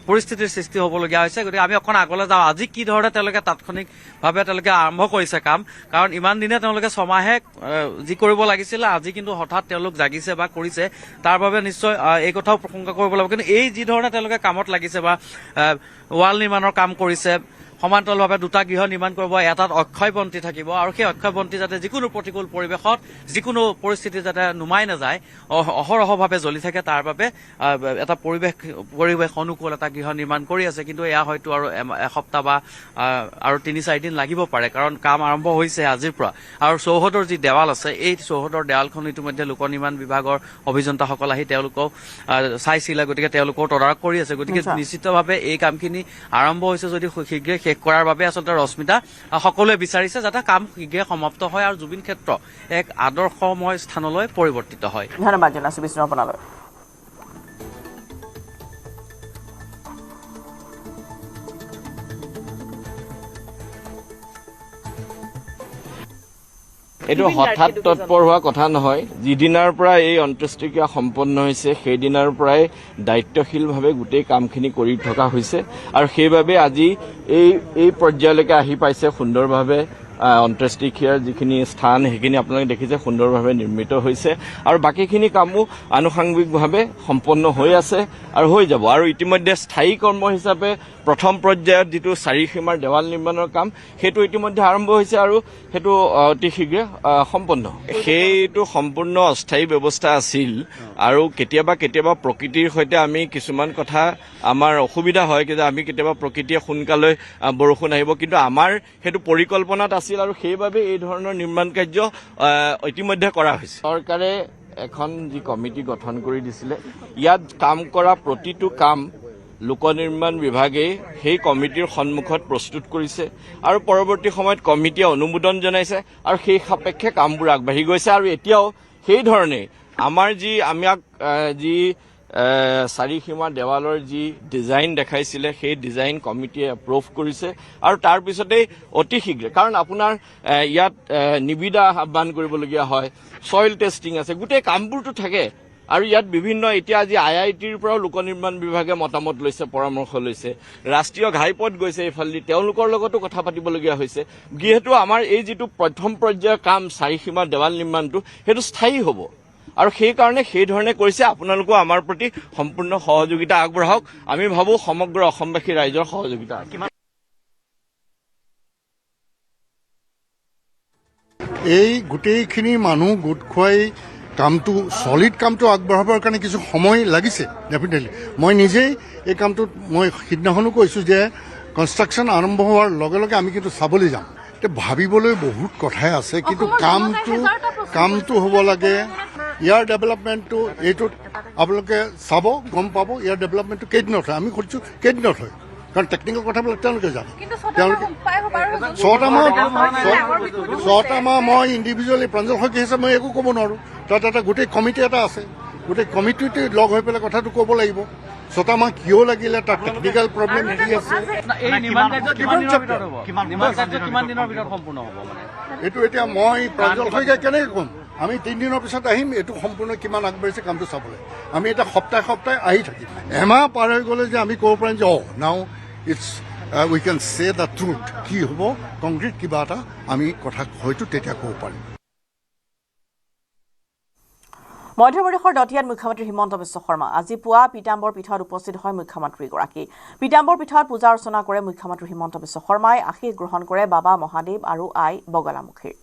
পৰিস্থিতিৰ সৃষ্টি হ'বলগীয়া হৈছে। গতিকে আমি অকণ আগলৈ যাওঁ। আজি কি ধৰণে তেওঁলোকে তাৎক্ষণিকভাৱে তেওঁলোকে আৰম্ভ কৰিছে কাম, কাৰণ ইমান দিনে তেওঁলোকে ছমাহে যি কৰিব লাগিছিলে, আজি কিন্তু হঠাৎ তেওঁলোক জাগিছে বা কৰিছে। তাৰ বাবে নিশ্চয় এই কথাও প্ৰশংসা কৰিব লাগিব। কিন্তু এই যি ধৰণে তেওঁলোকে কামত লাগিছে বা ৱাল নিৰ্মাণৰ কাম কৰিছে, সমান্তৰালভাৱে 2টা গৃহ নিৰ্মাণ কৰিব, এটাত অক্ষয় বন্তি থাকিব, আৰু সেই অক্ষয় বন্তি যাতে যিকোনো প্ৰতিকূল পৰিৱেশত, যিকোনো পৰিস্থিতি যাতে নুমাই নাযায়, অহৰহভাৱে জ্বলি থাকে, তাৰ বাবে এটা পৰিৱেশ অনুকূল এটা গৃহ নিৰ্মাণ কৰি আছে। কিন্তু এয়া হয়তো আৰু এসপ্তাহ বা আৰু 3-4 দিন লাগিব পাৰে, কাৰণ কাম আৰম্ভ হৈছে আজিৰ পৰা। আৰু চৌহদৰ যি দেৱাল আছে, এই চৌহদৰ দেৱালখন ইতিমধ্যে লোক নিৰ্মাণ বিভাগৰ অভিযন্তাসকল আহি তেওঁলোকক চাইছিলে। গতিকে তেওঁলোকেও তদাৰক কৰি আছে। গতিকে নিশ্চিতভাৱে এই কামখিনি আৰম্ভ হৈছে যদি শীঘ্ৰে শেষ কৰাৰ বাবে আচলতে ৰশ্মিতা সকলোৱে বিচাৰিছে যাতে কাম শীঘ্ৰে সমাপ্ত হয় আৰু জুবিন ক্ষেত্ৰ এক আদৰ্শময় স্থানলৈ পৰিৱৰ্তিত হয়। ধন্যবাদ জনাইছো বিষ্ণু আপোনালৈ। এইটো হঠাৎ তৎপৰ হোৱা কথা নহয়। যিদিনাৰ পৰা এই অন্ত্যেষ্টিক্ৰিয়া সম্পন্ন হৈছে সেইদিনাৰ পৰাই দায়িত্বশীলভাৱে গোটেই কামখিনি কৰি থকা হৈছে, আৰু সেইবাবে আজি এই পৰ্যায়লৈকে আহি পাইছে সুন্দৰভাৱে। অন্ত্যেষ্টিক্ৰিয়াৰ যিখিনি স্থান সেইখিনি আপোনালোকে দেখিছে সুন্দৰভাৱে নিৰ্মিত হৈছে, আৰু বাকীখিনি কামো আনুষংগিকভাৱে সম্পন্ন হৈ আছে আৰু হৈ যাব। আৰু ইতিমধ্যে স্থায়ী কৰ্ম হিচাপে প্ৰথম পৰ্যায়ত যিটো 4 সীমাৰ দেৱাল নিৰ্মাণৰ কাম, সেইটো ইতিমধ্যে আৰম্ভ হৈছে আৰু সেইটো অতি শীঘ্ৰে সম্পন্ন। সেইটো সম্পূৰ্ণ অস্থায়ী ব্যৱস্থা আছিল, আৰু কেতিয়াবা প্ৰকৃতিৰ সৈতে আমি কিছুমান কথা আমাৰ অসুবিধা হয়, কিন্তু আমি কেতিয়াবা প্ৰকৃতিয়ে সোনকালে বৰষুণ আহিব, কিন্তু আমাৰ সেইটো পৰিকল্পনাত আছিল, আৰু সেইবাবে এই ধৰণৰ নিৰ্মাণ কাৰ্য ইতিমধ্যে কৰা হৈছে। চৰকাৰে এখন যি কমিটি গঠন কৰি দিছিলে, ইয়াত কাম কৰা প্ৰতিটো কাম লোক নিৰ্মাণ বিভাগে সেই কমিটিৰ সন্মুখত প্ৰস্তুত কৰিছে, আৰু পৰৱৰ্তী সময়ত কমিটিয়ে অনুমোদন জনাইছে, আৰু সেই সাপেক্ষে কামবোৰ আগবাঢ়ি গৈছে। আৰু এতিয়াও সেই ধৰণে আমাৰ যি 4 সীমা দেৱালৰ যি ডিজাইন দেখাইছিলে সেই ডিজাইন কমিটিয়ে এপ্ৰুভ কৰিছে, আৰু তাৰ পিছতেই অতি শীঘ্ৰে, কাৰণ আপোনাৰ ইয়াত নিবিদা আহ্বান কৰিবলগীয়া হয়, ছইল টেষ্টিং আছে, গোটেই কামবোৰতো থাকে। আৰু ইয়াত বিভিন্ন এতিয়া আজি IITৰ পৰাও লোক নিৰ্মাণ বিভাগে মতামত লৈছে, পৰামৰ্শ লৈছে, ৰাষ্ট্ৰীয় ঘাইপথ গৈছে এইফালেদি, তেওঁলোকৰ লগতো কথা পাতিবলগীয়া হৈছে। যিহেতু আমাৰ এই যিটো প্ৰথম পৰ্যায়ৰ কাম 4 সীমাৰ দেৱাল নিৰ্মাণটো সেইটো স্থায়ী হ'ব, আৰু সেইকাৰণে সেইধৰণে কৰিছে। আপোনালোকেও আমাৰ প্ৰতি সম্পূৰ্ণ সহযোগিতা আগবঢ়াওক। আমি ভাবোঁ সমগ্ৰ অসমবাসী ৰাইজৰ সহযোগিতা আছে। এই গোটেইখিনি মানুহ গোট খুৱাই কামটো সলিড কামটো আগবঢ়াবৰ কাৰণে কিছু সময় লাগিছে ডেফিনেটলি। মই নিজেই এই কামটোত মই সিদিনাখনো কৈছোঁ যে কনষ্ট্ৰাকশ্যন আৰম্ভ হোৱাৰ লগে লগে আমি কিন্তু চাবলৈ যাম। এতিয়া ভাবিবলৈ বহুত কথাই আছে, কিন্তু কামটো হ'ব লাগে। ইয়াৰ ডেভেলপমেণ্টটো এইটোত আপোনালোকে চাব, গম পাব ইয়াৰ ডেভেলপমেণ্টটো কেইদিনত হয়। আমি সুধিছোঁ কেইদিনত হয়, কাৰণ টেকনিকেল কথাবিলাক তেওঁলোকে জানে। তেওঁলোকে 6টা মাহ মই ইণ্ডিভিজুৱেলি প্ৰাঞ্জল শইকীয়া হিচাপে মই একো ক'ব নোৱাৰোঁ। তাত এটা গোটেই কমিটি এটা আছে, গোটেই কমিটিতে লগ হৈ পেলাই কথাটো ক'ব লাগিব। 6টা মাহ কিয় লাগিলে, তাৰ টেকনিকেল প্ৰব্লেম কি আছে, এইটো এতিয়া মই প্ৰাঞ্জল শইকীয়া কেনেকৈ ক'ম। আমি 3 দিনৰ পিছত আহিম, এইটো সম্পূৰ্ণ কিমান আগবাঢ়িছে কামটো চাবলৈ। আমি এটা সপ্তাহে আহি থাকিম। এমাহ পাৰ হৈ গ'লে যে আমি ক'ব পাৰিম যে নাও ইটছ উই কেন চে দ্য ট্ৰুথ। কি হ'ব কংক্ৰিট কিবা এটা আমি কথা হয়তো তেতিয়া ক'ব পাৰিম। মধ্যপ্ৰদেশৰ দতিয়াত মুখ্যমন্ত্ৰী হিমন্ত বিশ্ব শৰ্মা আজি পুৱা পীতাম্বৰ পীঠত উপস্থিত হয় মুখ্যমন্ত্ৰীগৰাকী। পীতাম্বৰ পীঠত পূজা অৰ্চনা কৰে মুখ্যমন্ত্ৰী হিমন্ত বিশ্ব শৰ্মাই। আশীষ গ্ৰহণ কৰে বাবা মহাদেৱ আৰু আই বগলামুখীৰ।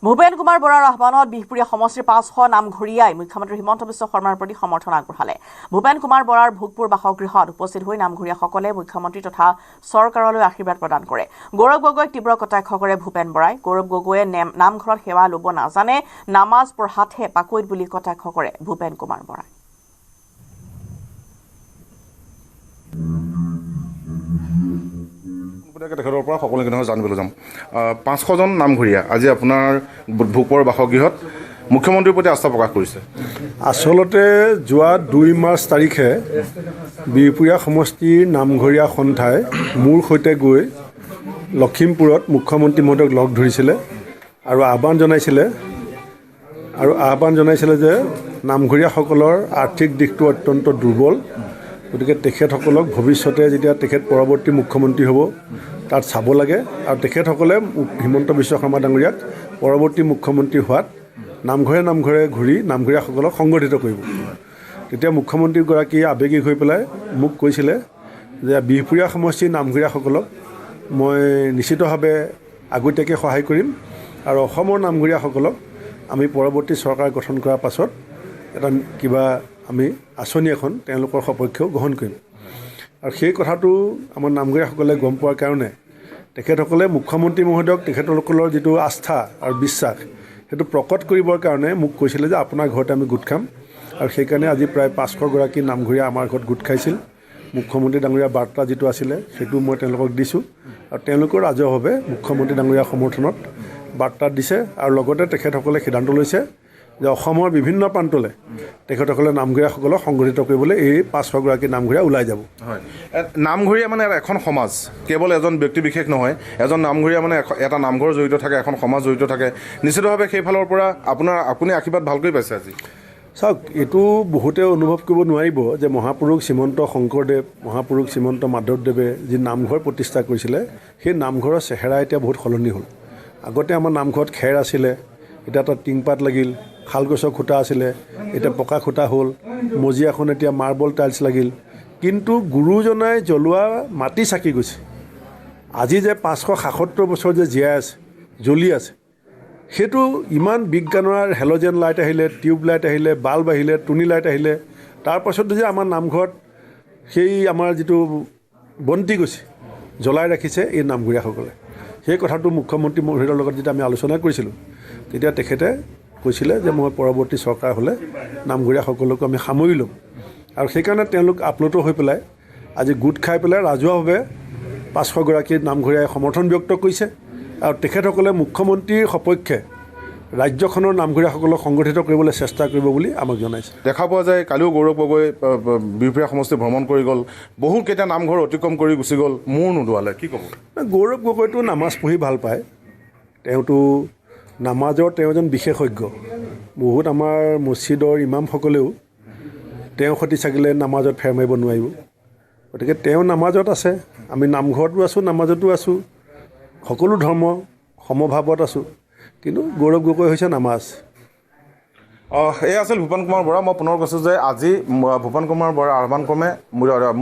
ভূপেন কুমাৰ বৰাৰ আহ্বানত বিহপুৰীয়া সমষ্টিৰ 500 নামঘৰীয়াই মুখ্যমন্ত্ৰী হিমন্ত বিশ্ব শৰ্মাৰ প্ৰতি সমৰ্থন আগবঢ়ালে। ভূপেন কুমাৰ বৰাৰ ভোগপুৰ বাসগৃহত উপস্থিত হৈ নামঘৰীয়াসকলে মুখ্যমন্ত্ৰী তথা চৰকাৰলৈ আশীৰ্বাদ প্ৰদান কৰে। গৌৰৱ গগৈক তীব্ৰ কটাক্ষ কৰে ভূপেন বৰাই। গৌৰৱ গগৈয়ে নামঘৰত সেৱা ল'ব নাজানে, নামাজ পঢ়াতহে পাকৈত বুলি কটাক্ষ কৰে ভূপেন কুমাৰ বৰাই। তেখেতৰ পৰা সকলোকে জানিবলৈ যাম। 500জন নামঘৰীয়া আজি আপোনাৰ ভূপৰ বাসগৃহত মুখ্যমন্ত্ৰীৰ প্ৰতি আস্থা প্ৰকাশ কৰিছে। আচলতে যোৱা 2 মাৰ্চ তাৰিখে বিহপুৰীয়া সমষ্টিৰ নামঘৰীয়া সন্থাই মোৰ সৈতে গৈ লখিমপুৰত মুখ্যমন্ত্ৰী মহোদয়ক লগ ধৰিছিলে আৰু আহ্বান জনাইছিলে যে নামঘৰীয়াসকলৰ আৰ্থিক দিশটো অত্যন্ত দুৰ্বল, গতিকে তেখেতসকলক ভৱিষ্যতে যেতিয়া তেখেত পৰৱৰ্তী মুখ্যমন্ত্ৰী হ'ব তাত চাব লাগে আৰু তেখেতসকলে হিমন্ত বিশ্ব শৰ্মা ডাঙৰীয়াক পৰৱৰ্তী মুখ্যমন্ত্ৰী হোৱাত নামঘৰে ঘূৰি নামঘৰীয়াসকলক সংগঠিত কৰিব। তেতিয়া মুখ্যমন্ত্ৰীগৰাকী আৱেগিক হৈ পেলাই মোক কৈছিলে যে বিহপুৰীয়া সমষ্টিৰ নামঘৰীয়াসকলক মই নিশ্চিতভাৱে আগতীয়াকৈ সহায় কৰিম আৰু অসমৰ নামঘৰীয়াসকলক আমি পৰৱৰ্তী চৰকাৰ গঠন কৰাৰ পাছত এটা কিবা আমি আঁচনি এখন তেওঁলোকৰ সপক্ষেও গ্ৰহণ কৰিম। আৰু সেই কথাটো আমাৰ নামঘৰীয়াসকলে গম পোৱাৰ কাৰণে তেখেতসকলে মুখ্যমন্ত্ৰী মহোদয়ক তেখেতসকলৰ যিটো আস্থা আৰু বিশ্বাস সেইটো প্ৰকট কৰিবৰ কাৰণে মোক কৈছিলে যে আপোনাৰ ঘৰতে আমি গোট খাম। আৰু সেইকাৰণে আজি প্ৰায় 500 গৰাকী নামঘৰীয়া আমাৰ ঘৰত গোট খাইছিল। মুখ্যমন্ত্ৰী ডাঙৰীয়াৰ বাৰ্তা যিটো আছিলে সেইটো মই তেওঁলোকক দিছোঁ আৰু তেওঁলোকৰ ৰাজহুৱাভাৱে মুখ্যমন্ত্ৰী ডাঙৰীয়াৰ সমৰ্থনত বাৰ্তা দিছে আৰু লগতে তেখেতসকলে সিদ্ধান্ত লৈছে যে অসমৰ বিভিন্ন প্ৰান্তলৈ তেখেতসকলে নামঘৰীয়াসকলক সংগঠিত কৰিবলৈ এই 500 গৰাকী নামঘৰীয়া ওলাই যাব। হয়, নামঘৰীয়া মানে এখন সমাজ, কেৱল এজন ব্যক্তি বিশেষ নহয়। এজন নামঘৰীয়া মানে এটা নামঘৰ জড়িত থাকে, এখন সমাজ জড়িত থাকে। নিশ্চিতভাৱে সেইফালৰ পৰা আপুনি আশীৰ্বাদ ভালকৈ পাইছে আজি। চাওক, এইটো বহুতে অনুভৱ কৰিব নোৱাৰিব যে মহাপুৰুষ শ্ৰীমন্ত শংকৰদেৱ, মহাপুৰুষ শ্ৰীমন্ত মাধৱদেৱে যি নামঘৰ প্ৰতিষ্ঠা কৰিছিলে সেই নামঘৰৰ চেহেৰা এতিয়া বহুত সলনি হ'ল। আগতে আমাৰ নামঘৰত খেৰ আছিলে, এতিয়া তাত টিংপাত লাগিল, শালগছৰ খুঁটা আছিলে, এতিয়া পকা খুঁটা হ'ল, মজিয়াখন এতিয়া মাৰ্বল টাইলছ লাগিল। কিন্তু গুৰুজনাই জ্বলোৱা মাটি চাকি গৈছে। আজি যে 577 বছৰ যে জীয়াই আছে, জ্বলি আছে, সেইটো ইমান বিজ্ঞানৰ হেল'জেন লাইট আহিলে, টিউব লাইট আহিলে, বাল্ব আহিলে, টুনি লাইট আহিলে, তাৰপাছতো যে আমাৰ নামঘৰত সেই আমাৰ যিটো বন্তি গৈছে জ্বলাই ৰাখিছে এই নামঘৰীয়াসকলে। সেই কথাটো মুখ্যমন্ত্ৰী মহোদয়ৰ লগত যেতিয়া আমি আলোচনা কৰিছিলোঁ তেতিয়া তেখেতে কৈছিলে যে মই পৰৱৰ্তী চৰকাৰ হ'লে নামঘৰীয়াসকলকো আমি সামৰি ল'ম আৰু সেইকাৰণে তেওঁলোক আপ্লুত হৈ পেলাই আজি গোট খাই পেলাই ৰাজহুৱাভাৱে 500গৰাকী নামঘৰীয়াই সমৰ্থন ব্যক্ত কৰিছে আৰু তেখেতসকলে মুখ্যমন্ত্ৰীৰ সপক্ষে ৰাজ্যখনৰ নামঘৰীয়াসকলক সংগঠিত কৰিবলৈ চেষ্টা কৰিব বুলি আমাক জনাইছে। দেখা পোৱা যায় কালিও গৌৰৱ গগৈ বিহপুৰীয়া সমষ্টি ভ্ৰমণ কৰি গ'ল, বহুকেইটা নামঘৰ অতিক্ৰম কৰি গুচি গ'ল, মূৰ নোদোৱালে, কি ক'ব? গৌৰৱ গগৈটো নামাজ পঢ়ি ভাল পায়, তেওঁতো নামাজৰ তেওঁ এজন বিশেষজ্ঞ। বহুত আমাৰ মছজিদৰ ইমামসকলেও তেওঁৰ সৈতে চাগিলে নামাজত ফেৰ মাৰিব নোৱাৰিব, গতিকে তেওঁ নামাজত আছে, আমি নামঘৰতো আছোঁ, নামাজতো আছোঁ, সকলো ধৰ্ম সমভাৱত আছোঁ, কিন্তু গৌৰৱ গগৈ হৈছে নামাজ। এই আছিল ভূপেন কুমাৰ বৰা। মই পুনৰ কৈছোঁ যে আজি ভূপেন কুমাৰ বৰাৰ আহ্বানক্ৰমে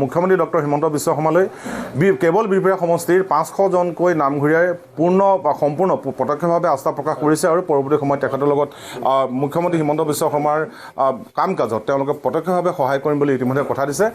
মুখ্যমন্ত্ৰী ডক্টৰ হিমন্ত বিশ্ব শৰ্মালৈ কেৱল বিহপুৰীয়া সমষ্টিৰ 500জনকৈ নামঘৰীয়াই সম্পূৰ্ণ প্ৰত্যক্ষভাৱে আস্থা প্ৰকাশ কৰিছে আৰু পৰৱৰ্তী সময়ত তেখেতৰ লগত মুখ্যমন্ত্ৰী হিমন্ত বিশ্ব শৰ্মাৰ কাম কাজত তেওঁলোকে প্ৰত্যক্ষভাৱে সহায় কৰিম বুলি ইতিমধ্যে কথা দিছে।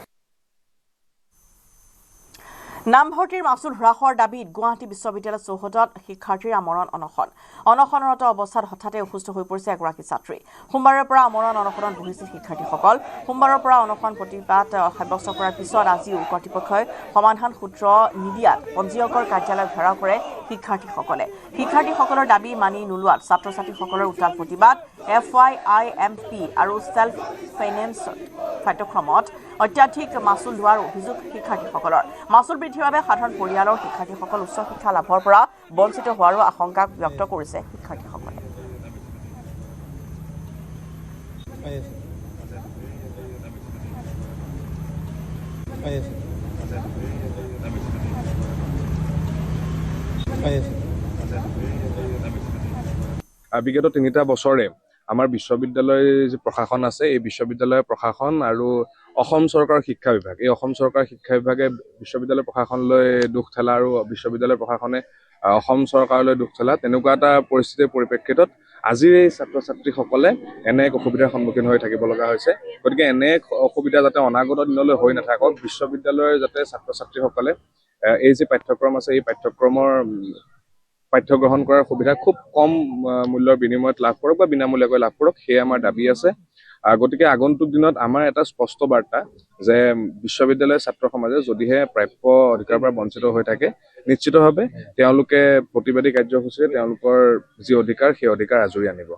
নামভৰ্তিৰ মাচুল হ্ৰাসৰ দাবীত গুৱাহাটী বিশ্ববিদ্যালয় চৌহদত শিক্ষাৰ্থীৰ আমৰণ অনশন। অনশনৰত অৱস্থাত হঠাতে অসুস্থ হৈ পৰিছে এগৰাকী ছাত্ৰী। সোমবাৰৰ পৰা আমৰণ অনশনত বহিছিল শিক্ষাৰ্থীসকল। সোমবাৰৰ পৰা অনশন প্ৰতিবাদ সাব্যস্ত কৰাৰ পিছত আজিও কৰ্তৃপক্ষই সমাধান সূত্ৰ নিদিয়াত পঞ্জীয়কৰ কাৰ্যালয় ঘেৰাও কৰে শিক্ষাৰ্থীসকলে। শিক্ষাৰ্থীসকলৰ দাবী মানি নোলোৱাত ছাত্ৰ ছাত্ৰীসকলৰ উত্তাল প্ৰতিবাদ। FYIMP আৰু ছেল্ফ ফাইনেন্স পাঠ্যক্ৰমত অত্যাধিক মাচুল লোৱাৰ অভিযোগ শিক্ষাৰ্থীসকলৰ। মাচুল বৃদ্ধিৰ বাবে সাধাৰণ পৰিয়ালৰ শিক্ষাৰ্থীসকল উচ্চ শিক্ষা লাভৰ পৰা বঞ্চিত হোৱাৰো আশংকা ব্যক্ত কৰিছে শিক্ষাৰ্থীসকলে। বিগত 3টা বছৰে আমাৰ বিশ্ববিদ্যালয়ৰ যি প্ৰশাসন আছে, এই বিশ্ববিদ্যালয়ৰ প্ৰশাসন আৰু অসম চৰকাৰৰ শিক্ষা বিভাগ, এই অসম চৰকাৰৰ শিক্ষা বিভাগে বিশ্ববিদ্যালয় প্ৰশাসনলৈ দুখ ঠেলা আৰু বিশ্ববিদ্যালয় প্ৰশাসনে অসম চৰকাৰলৈ দুখ ঠেলা, তেনেকুৱা এটা পৰিস্থিতিৰ পৰিপ্ৰেক্ষিতত আজিৰ এই ছাত্ৰ ছাত্ৰীসকলে এনে এক অসুবিধাৰ সন্মুখীন হৈ থাকিব লগা হৈছে। গতিকে এনে অসুবিধা যাতে অনাগত দিনলৈ হৈ নাথাকক, বিশ্ববিদ্যালয়ৰ যাতে ছাত্ৰ ছাত্ৰীসকলে এই যি পাঠ্যক্ৰম আছে এই পাঠ্যক্ৰমৰ পাঠ্য গ্ৰহণ কৰাৰ সুবিধা খুব কম মূল্যৰ বিনিময়ত লাভ কৰক বা বিনামূলীয়াকৈ লাভ কৰক, সেয়া আমাৰ দাবী আছে। গতিকে আগন্তুক দিনত আমাৰ এটা স্পষ্ট বাৰ্তা যে বিশ্ববিদ্যালয়ৰ ছাত্ৰ সমাজে যদিহে প্ৰাপ্য অধিকাৰৰ পৰা বঞ্চিত হৈ থাকে, নিশ্চিতভাৱে তেওঁলোকে প্ৰতিবাদী কাৰ্যসূচীৰে তেওঁলোকৰ যি অধিকাৰ সেই অধিকাৰ আজৰি আনিব।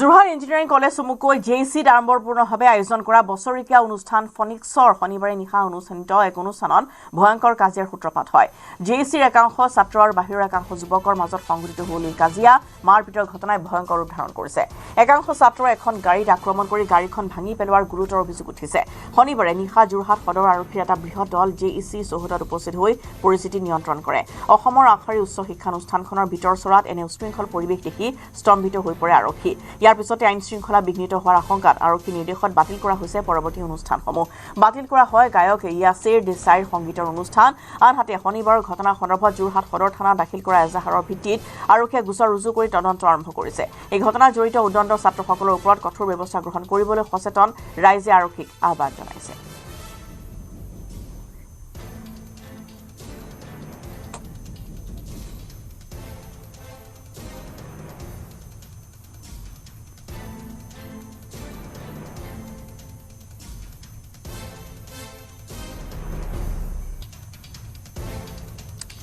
যোৰহাট ইঞ্জিনিয়াৰিং কলেজ চমুকৈ JECত আড়ম্বৰপূৰ্ণভাৱে আয়োজন কৰা বছৰেকীয়া অনুষ্ঠান ফনিক্সৰ শনিবাৰে নিশা অনুষ্ঠিত এক অনুষ্ঠানত ভয়ংকৰ কাজিয়াৰ সূত্ৰপাত হয়। JECৰ একাংশ ছাত্ৰ আৰু বাহিৰৰ একাংশ যুৱকৰ মাজত সংঘটিত হ'ল এই কাজিয়া। মাৰপিটৰ ঘটনাই ভয়ংকৰ ৰূপ ধাৰণ কৰিছে। একাংশ ছাত্ৰই এখন গাড়ীত আক্ৰমণ কৰি গাড়ীখন ভাঙি পেলোৱাৰ গুৰুতৰ অভিযোগ উঠিছে। শনিবাৰে নিশা যোৰহাট সদৰ আৰক্ষীৰ এটা বৃহৎ দল JEC চৌহদত উপস্থিত হৈ পৰিস্থিতি নিয়ন্ত্ৰণ কৰে। অসমৰ আগশাৰীৰ উচ্চ শিক্ষানুষ্ঠানখনৰ ভিতৰ চৰাত এনে উশৃংখল পৰিৱেশ দেখি স্তম্ভিত হৈ পৰে আৰক্ষী। ইয়াৰ পিছতে আইন শৃংখলা বিঘ্নিত হোৱাৰ আশংকাত আৰক্ষীৰ নিৰ্দেশত বাতিল কৰা হৈছে পৰৱৰ্তী অনুষ্ঠানসমূহ। বাতিল কৰা হয় গায়ক য়াছিৰ দেশাইৰ সংগীতৰ অনুষ্ঠান। আনহাতে শনিবাৰৰ ঘটনা সন্দৰ্ভত যোৰহাট সদৰ থানাত দাখিল কৰা এজাহাৰৰ ভিত্তিত আৰক্ষীয়ে গোচৰ ৰুজু কৰি তদন্ত আৰম্ভ কৰিছে। এই ঘটনাত জড়িত উদণ্ড ছাত্ৰসকলৰ ওপৰত কঠোৰ ব্যৱস্থা গ্ৰহণ কৰিবলৈ সচেতন ৰাইজে আৰক্ষীক আহ্বান জনাইছে।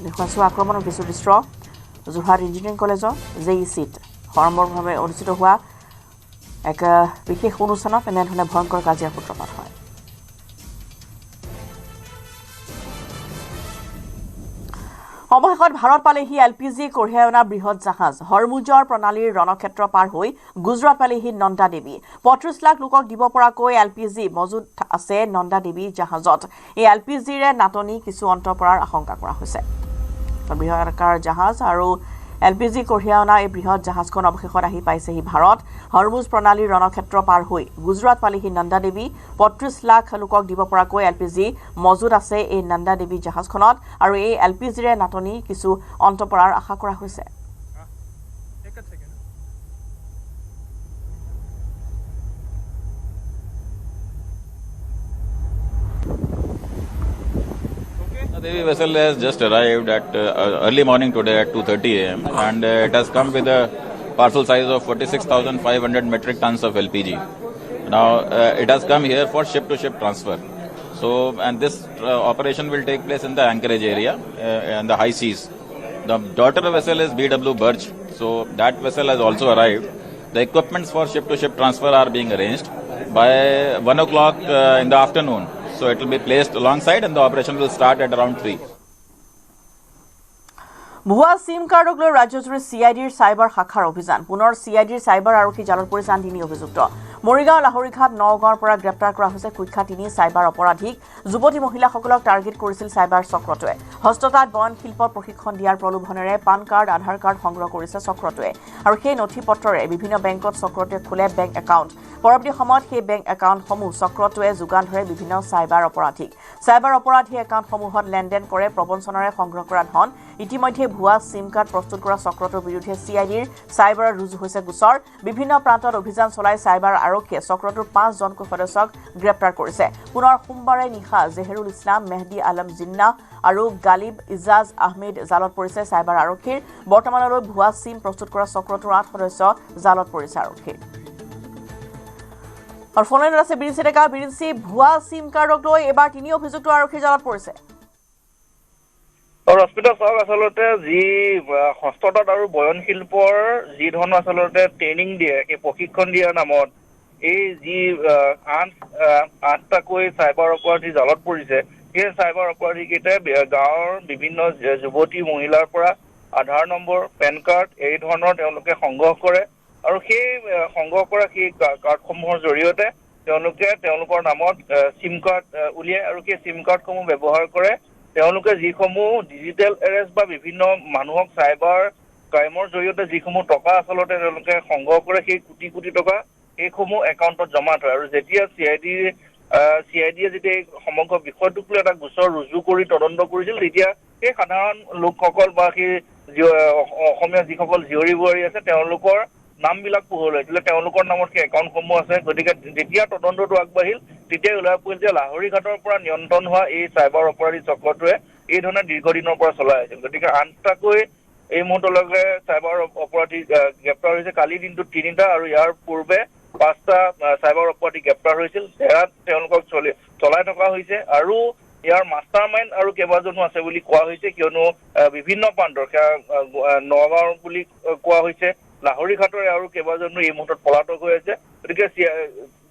দেখুৱাইছো আক্ৰমণৰ কিছু দৃশ্য যোৰহাট ইঞ্জিনিয়াৰিং কলেজৰ JECত সমাৰোহভাৱে অনুষ্ঠিত হোৱা এক বিশেষ অনুষ্ঠানত এনেধৰণে ভয়ংকৰ কাজিয়াৰ সূত্ৰপাত হয়। অৱশেষত ভাৰত পালেহি LPG কঢ়িয়াই অনা বৃহৎ জাহাজ। হৰমুজৰ প্ৰণালীৰ ৰণক্ষেত্ৰ পাৰ হৈ গুজৰাট পালেহি নন্দা দেৱী। 35 লাখ লোকক দিব পৰাকৈ LPG মজুত আছে নন্দা দেৱী জাহাজত। এই LPGৰে নাটনি কিছু অন্ত পৰাৰ আশংকা কৰা হৈছে। বৃহৎ জাহাজ আৰু LPG কঢ়িয়াই অনা এই বৃহৎ জাহাজখন অৱশেষত আহি পাইছেহি ভাৰত। হৰমুজ প্ৰণালীৰ ৰণক্ষেত্ৰ পাৰ হৈ গুজৰাট পালেহি নন্দা দেৱী। 35 লাখ লোকক দিব পৰাকৈ LPG মজুত আছে এই নন্দা দেৱী জাহাজখনত আৰু এই LPGৰে নাটনি কিছু অন্ত পৰাৰ আশা কৰা হৈছে। Devi vessel has just arrived at early morning today at 2:30 a.m. and it has come with a parcel size of 46,500 metric tons of LPG. Now it has come here for ship-to-ship transfer. So, and this operation will take place in the anchorage area and the high seas. The daughter vessel is BW Birch, so that vessel has also arrived. The equipments for ship-to-ship transfer are being arranged by 1 o'clock in the afternoon. So it will be placed alongside and the operation will start at around 3. ভুৱা সিম কাৰ্ডক লৈ ৰাজ্যজুৰি CIDৰ cyber শাখাৰ অভিযান পুনৰ CIDৰ cyber আৰক্ষী জালত পৰিছে আন 3 অভিযুক্ত মৰিগাঁও লাহৰীঘাট নগাঁৱৰ পৰা গ্ৰেপ্তাৰ কৰা হৈছে কুখ্যাত 3 চাইবাৰ অপৰাধীক যুৱতী মহিলাসকলক টাৰ্গেট কৰিছিল চাইবাৰ চক্ৰটোৱে হস্ততাঁত বয়ন শিল্পত প্ৰশিক্ষণ দিয়াৰ প্ৰলোভনেৰে পান কাৰ্ড আধাৰ কাৰ্ড সংগ্ৰহ কৰিছে চক্ৰটোৱে আৰু সেই নথিপত্ৰৰে বিভিন্ন বেংকত চক্ৰটোৱে খোলে বেংক একাউণ্ট পৰৱৰ্তী সময়ত সেই বেংক একাউণ্টসমূহ চক্ৰটোৱে যোগান ধৰে বিভিন্ন চাইবাৰ অপৰাধী একাউণ্টসমূহত লেনদেন কৰে প্ৰবঞ্চনাৰে সংগ্ৰহ কৰা ধন ইতিমধ্যে ভুৱা সিম কাৰ্ড প্ৰস্তুত কৰা চক্ৰটোৰ বিৰুদ্ধে CIDৰ চাইবাৰ ৰুজু হৈছে গোচৰ বিভিন্ন প্ৰান্তত অভিযান চলাই চাইবাৰ আৰক্ষীয়ে চক্ৰটোৰ 5 জনকৈ সদস্যক গ্ৰেপ্তাৰ কৰিছে পুনৰ সোমবাৰে নিশা জেহেৰুল ইছলাম মেহদি আলম জিন্না আৰু গালিব ইজাজ আহমেদ জালত পৰিছে চাইবাৰ আৰক্ষীৰ বৰ্তমানলৈ ভুৱা সিম প্ৰস্তুত কৰা চক্ৰটোৰ 8 সদস্য জালত পৰিছে আৰক্ষীৰ আৰু ফোনত আছে বিৰিঞ্চি ডেকা বিৰিঞ্চি ভুৱা সিম কাৰ্ডক লৈ এবাৰ 3 অভিযুক্ত আৰক্ষীৰ জালত পৰিছে হস্পিটেল চাওক আচলতে যি হস্ততাঁত আৰু বয়ন শিল্পৰ যি ধৰণৰ আচলতে ট্ৰেইনিং দিয়ে সেই প্ৰশিক্ষণ দিয়াৰ নামত এই যি 8টাকৈ চাইবাৰ অপৰাধী জালত পৰিছে সেই চাইবাৰ অপৰাধীকেইটাই গাঁৱৰ বিভিন্ন যুৱতী মহিলাৰ পৰা আধাৰ নম্বৰ পেন কাৰ্ড এই ধৰণৰ তেওঁলোকে সংগ্ৰহ কৰে আৰু সেই সংগ্ৰহ কৰা সেই কাৰ্ডসমূহৰ জৰিয়তে তেওঁলোকে তেওঁলোকৰ নামত সিম কাৰ্ড উলিয়ায় আৰু সেই সিম কাৰ্ডসমূহ ব্যৱহাৰ কৰে তেওঁলোকে যিসমূহ ডিজিটেল এৰেষ্ট বা বিভিন্ন মানুহক চাইবাৰ ক্ৰাইমৰ জৰিয়তে যিসমূহ টকা আচলতে তেওঁলোকে সংগ্ৰহ কৰে সেই কোটি কোটি টকা সেইসমূহ একাউণ্টত জমা থয় আৰু যেতিয়া CIDয়ে যেতিয়া সমগ্ৰ বিষয়টোক লৈ এটা গোচৰ ৰুজু কৰি তদন্ত কৰিছিল তেতিয়া সেই সাধাৰণ লোকসকল বা সেই অসমীয়া যিসকল জীয়ৰী বোৱাৰী আছে তেওঁলোকৰ নামবিলাক পোহৰলৈ আহিছিলে তেওঁলোকৰ নামত সেই একাউণ্টসমূহ আছে গতিকে যেতিয়া তদন্তটো আগবাঢ়িল তেতিয়া ওলাই পৰিল যে লাহৰীঘাটৰ পৰা নিয়ন্ত্ৰণ হোৱা এই চাইবাৰ অপৰাধী চক্ৰটোৱে এই ধৰণে দীৰ্ঘদিনৰ পৰা চলাই আছিল গতিকে 8টাকৈ এই মুহূৰ্তলৈকে চাইবাৰ অপৰাধী গ্ৰেপ্তাৰ হৈছে কালি দিনটোত 3টা আৰু ইয়াৰ পূৰ্বে 5টা চাইবাৰ অপৰাধী গ্ৰেপ্তাৰ হৈছিল সেয়াত তেওঁলোকক চলাই থকা হৈছে আৰু ইয়াৰ মাষ্টাৰ মাইণ্ড আৰু কেইবাজনো আছে বুলি কোৱা হৈছে কিয়নো বিভিন্ন প্ৰান্তৰ নগাঁও বুলি কোৱা হৈছে লাহৰীঘাটৰ আৰু কেইবাজনো এই মুহূৰ্তত পলাতক হৈ আছে গতিকে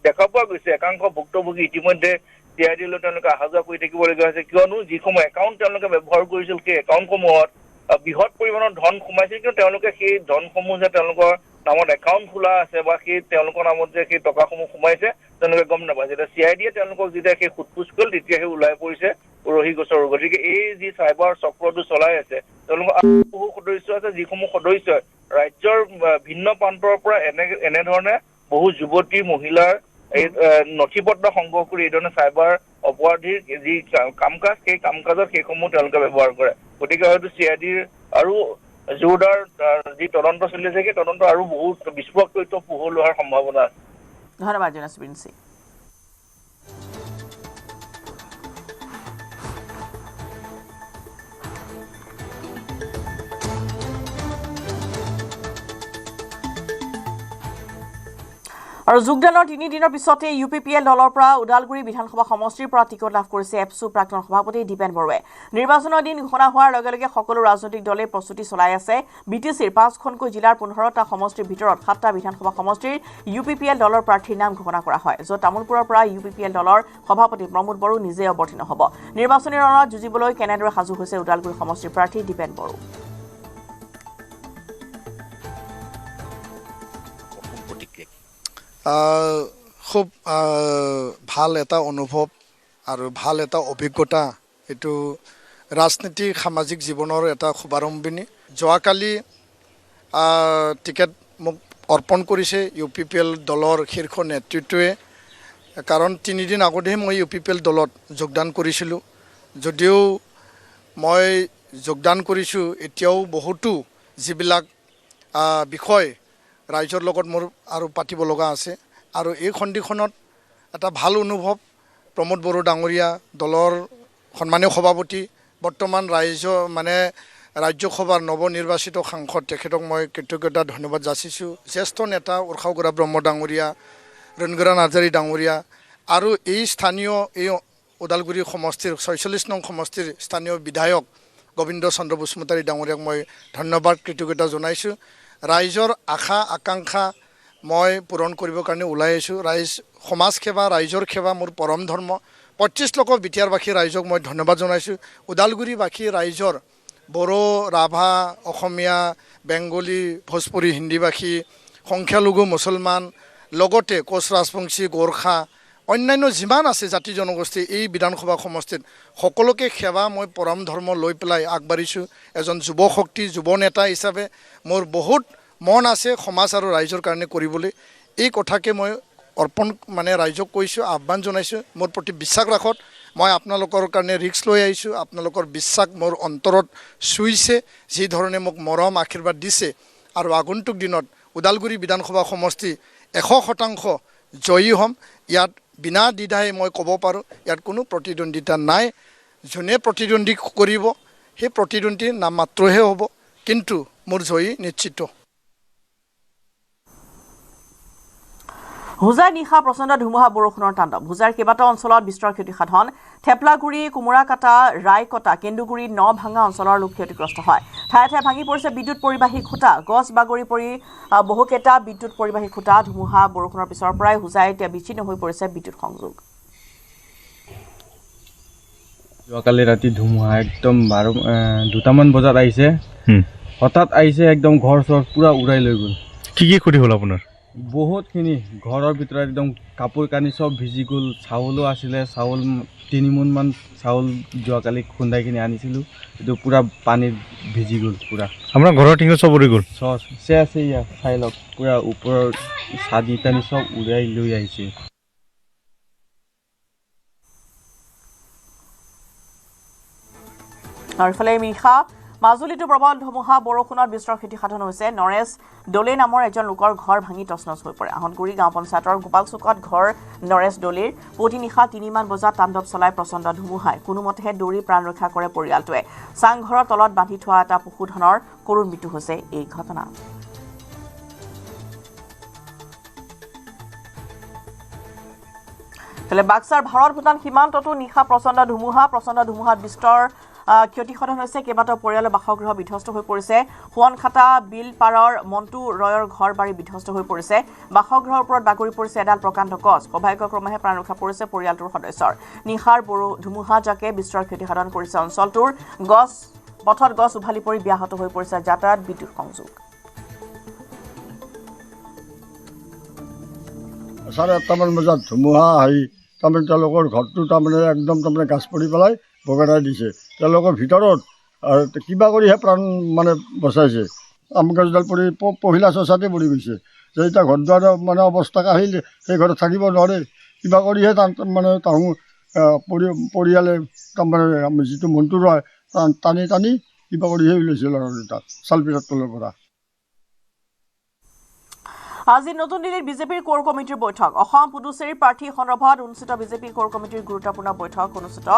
দেখা পোৱা গৈছে একাংশ ভুক্তভোগী ইতিমধ্যে CIDলৈ তেওঁলোকে অহা যোৱা কৰি থাকিবলগীয়া হৈছে কিয়নো যিসমূহ একাউণ্ট তেওঁলোকে ব্যৱহাৰ কৰিছিল সেই একাউণ্টসমূহত বৃহৎ পৰিমাণৰ ধন সোমাইছিল কিন্তু তেওঁলোকে সেই ধনসমূহ যে তেওঁলোকৰ নামত একাউণ্ট খোলা আছে বা সেই তেওঁলোকৰ নামত যে সেই টকাসমূহ সোমাইছে তেওঁলোকে গম নাপায় যেতিয়া CIDয়ে তেওঁলোকক যেতিয়া সেই সোধপোছ কৰিল তেতিয়াহে ওলাই পৰিছে উৰহী গোচৰ গতিকে এই যি চাইবাৰ চক্ৰটো চলাই আছে তেওঁলোকৰ বহু সদস্য আছে যিসমূহ সদস্যই ৰাজ্যৰ ভিন্ন প্ৰান্তৰ পৰা এনেধৰণে বহু যুৱতী মহিলাৰ এই নথিপত্ৰ সংগ্ৰহ কৰি এই ধৰণে চাইবাৰ অপৰাধীৰ যি কাম কাজ সেই কাম কাজত সেইসমূহ তেওঁলোকে ব্যৱহাৰ কৰে গতিকে হয়তো CIDৰ আৰু জোৰদাৰ যি তদন্ত চলি আছে সেই তদন্ত আৰু বহুত বিস্ফোৰক তথ্য পোহৰ লোৱাৰ সম্ভাৱনা আছে ধন্যবাদ জনাইছো বিৰিঞ্চি আৰু যোগদানৰ 3 দিনৰ পিছতে UPPL দলৰ পৰা উদালগুৰি বিধানসভা সমষ্টিৰ পৰা টিকট লাভ কৰিছে এপছু প্ৰাক্তন সভাপতি দীপেন বৰুৱাই নিৰ্বাচনৰ দিন ঘোষণা হোৱাৰ লগে লগে সকলো ৰাজনৈতিক দলে প্ৰস্তুতি চলাই আছে BTCৰ 5খনকৈ জিলাৰ 15টা সমষ্টিৰ ভিতৰত 7টা বিধানসভা সমষ্টিৰ UPPL দলৰ প্ৰাৰ্থীৰ নাম ঘোষণা কৰা হয় য'ত তামুলপুৰৰ পৰা UPPL দলৰ সভাপতি প্ৰমোদ বড়ো নিজে অৱতীৰ্ণ হ'ব নিৰ্বাচনী ৰণত যুঁজিবলৈ কেনেদৰে সাজু হৈছে উদালগুৰি সমষ্টিৰ প্ৰাৰ্থী দীপেন বড়ো খুব ভাল এটা অনুভৱ আৰু ভাল এটা অভিজ্ঞতা এইটো ৰাজনীতিক সামাজিক জীৱনৰ এটা শুভাৰম্ভণি যোৱাকালি টিকেট মোক অৰ্পণ কৰিছে UPPL দলৰ শীৰ্ষ নেতৃত্বই কাৰণ 3 দিন আগতেহে মই UPPL দলত যোগদান কৰিছিলোঁ যদিও মই যোগদান কৰিছোঁ এতিয়াও বহুতো যিবিলাক বিষয় ৰাইজৰ লগত মোৰ আৰু পাতিব লগা আছে আৰু এই খণ্ডিখনত এটা ভাল অনুভৱ প্ৰমোদ বড়ো ডাঙৰীয়া দলৰ সন্মানীয় সভাপতি বৰ্তমান ৰাজ্যসভাৰ নৱনিৰ্বাচিত সাংসদ তেখেতক মই কৃতজ্ঞতা ধন্যবাদ যাচিছোঁ। জ্যেষ্ঠ নেতা উৰ্খাও গৰা ব্ৰহ্ম ডাঙৰীয়া, ৰণগৰা নাৰ্জাৰী ডাঙৰীয়া আৰু এই স্থানীয় ওদালগুৰি সমষ্টিৰ ৪৬ নং সমষ্টিৰ স্থানীয় বিধায়ক গোবিন্দ চন্দ্ৰ বসুমতাৰী ডাঙৰীয়াক মই ধন্যবাদ কৃতজ্ঞতা জনাইছোঁ। ৰাইজৰ আশা আকাংক্ষা মই পূৰণ কৰিবৰ কাৰণে ওলাই আহিছোঁ। সমাজ সেৱা, ৰাইজৰ সেৱা মোৰ পৰম ধৰ্ম। ২৫ লক্ষ বিটিয়াৰবাসী ৰাইজক মই ধন্যবাদ জনাইছোঁ। ওদালগুৰিবাসী ৰাইজৰ বড়ো, ৰাভা, অসমীয়া, বেংগলী, ভোজপুৰী, হিন্দীভাষী, সংখ্যালঘু মুছলমান, লগতে কোচ ৰাজবংশী, গোৰ্খা, অন্যান্য যিমান আছে জাতি জনগোষ্ঠী এই বিধানসভা সমষ্টিত সকলোকে সেৱা মই পৰম ধৰ্ম লৈ পেলাই আগবাঢ়িছোঁ। এজন যুৱ শক্তি, যুৱ নেতা হিচাপে মোৰ বহুত মন আছে সমাজ আৰু ৰাইজৰ কাৰণে কৰিবলৈ। এই কথাকে মই ৰাইজক কৈছোঁ, আহ্বান জনাইছোঁ। মোৰ প্ৰতি বিশ্বাস ৰাখত। মই আপোনালোকৰ কাৰণে ৰিস্ক লৈ আহিছোঁ। আপোনালোকৰ বিশ্বাস মোৰ অন্তৰত চুইছে, যিধৰণে মোক মৰম আশীৰ্বাদ দিছে। আৰু আগন্তুক দিনত ওদালগুৰি বিধানসভা সমষ্টি ১০০% জয়ী হ'ম। ইয়াত বিনা দ্বিধাই মই ক'ব পাৰোঁ ইয়াত কোনো প্ৰতিদ্বন্দ্বিতা নাই। যোনে প্ৰতিদ্বন্দ্বী কৰিব সেই প্ৰতিদ্বন্দ্বীৰ নাম মাত্ৰহে হ'ব, কিন্তু মোৰ জয়ী নিশ্চিত। হোজাই নিশা প্ৰচণ্ড ধুমুহা বৰষুণৰ তাণ্ডৱ। হোজাইৰ কেইবাটাও অঞ্চলত বিস্তৰ ক্ষতিসাধন। থেপলাগুৰি, কোমোৰাকাটা, ৰায়কটা, কেন্দুগুৰি, নভাঙা অঞ্চলৰ লোক ক্ষতিগ্ৰস্ত হয়। ঠায়ে ঠায়ে ভাঙি পৰিছে বিদ্যুৎ পৰিবাহী খুঁটা, গছ বাগৰি পৰি বহুকেইটা বিদ্যুৎ পৰিবাহী খুঁটা। ধুমুহা বৰষুণৰ পিছৰ পৰাই হোজাইত বিচ্ছিন্ন হৈ পৰিছে বিদ্যুৎ সংযোগ। যোৱাকালি ৰাতি ধুমুহা একদম 2টামান বজাত আহিছে। হঠাৎ আহিছে, একদম ঘৰ চৰ পুৰা উৰাই লৈ গ'ল। কি ক্ষতি হ'ল আপোনাৰ? বহুতখিনি। ঘৰৰ ভিতৰত একদম কাপোৰ কানি চব ভিজি গ'ল। চাউলো আছিলে, চাউল 3 মোনমান চাউল যোৱাকালি খুন্দাই কিনি আনিছিলোঁ, এইটো পুৰা পানীত ভিজি গ'ল পুৰা। আপোনাৰ ঘৰৰ টিঙত চব উৰি গ'ল? চব আছে ইয়াত, চাই লওক, পুৰা ওপৰৰ চাদি টানি চব উৰাই লৈ আহিছে। আৰু ইফালে নিশা মাজুলীতো প্ৰবল ধুমুহা বৰষুণত বিস্তৰ ক্ষতিসাধন হৈছে। নৰেশ দলে নামৰ এজন লোকৰ ঘৰ ভাঙি তছনছ হৈ পৰে। আহতগুৰি গাঁও পঞ্চায়তৰ গোপাল চুকত ঘৰ নৰেশ দলেৰ। পুৱতি নিশা 3মান বজাত তাণ্ডৱ চলাই প্ৰচণ্ড ধুমুহাই কোনোমতেহে দৌৰি প্ৰাণ ৰক্ষা কৰে পৰিয়ালটোৱে। চাংঘৰৰ তলত বান্ধি থোৱা এটা পশুধনৰ কৰুণ মৃত্যু হৈছে এই ঘটনা। বাক্সাৰ ভাৰত ভূটান সীমান্ততো নিশা প্ৰচণ্ড ধুমুহাত বিস্তৰ ক্ষতিসাধন হৈছে। কেইবাটাও পৰিয়ালৰ বাসগৃহ বিধ্বস্ত হৈ পৰিছে। সোৱনখাটা বিলপাৰৰ মন্টু ৰয়ৰ ঘৰ বাৰী বিধ্বস্ত হৈ পৰিছে। বাসগৃহৰ ওপৰত বাগৰি পৰিছে এডাল প্ৰকাণ্ড গছ। সৌভাগ্যক্ৰমেহে প্ৰাণ ৰক্ষা পৰিছে পৰিয়ালটোৰ সদস্যৰ। নিশাৰ ধুমুহাজাকে বিস্তৰ ক্ষতিসাধন কৰিছে অঞ্চলটোৰ। পথত গছ উভালি পৰি ব্যাহত হৈ পৰিছে যাতায়াত, বিদ্যুৎ সংযোগ। 8:30 বজাত ধুমুহা আহি তেওঁলোকৰ ঘৰটো একদম গাছ পৰি পেলাই বগেৰাই দিছে। তেওঁলোকৰ ভিতৰত কিবা কৰিহে প্ৰাণ বচাইছে। আম গছডাল পৰি পহিলা চচাতে পৰি গৈছে। যে এতিয়া ঘৰ দুৱাৰ অৱস্থা আহিল, সেই ঘৰত থাকিব নোৱাৰে। কিবা কৰিহে তাহোঁ পৰিয়ালে যিটো মনটো ৰয় টানি কিবা কৰিহে উলিয়াইছিল আৰু তাত চালপিৰাৰ তলৰ পৰা। আজি নতুন দিল্লীত বিজেপিৰ কোৰ কমিটিৰ বৈঠক। অসম পুডুচেৰী প্ৰাৰ্থী সন্দৰ্ভত অনুষ্ঠিত বিজেপি কোৰ কমিটিৰ গুৰুত্বপূৰ্ণ বৈঠক অনুষ্ঠিত।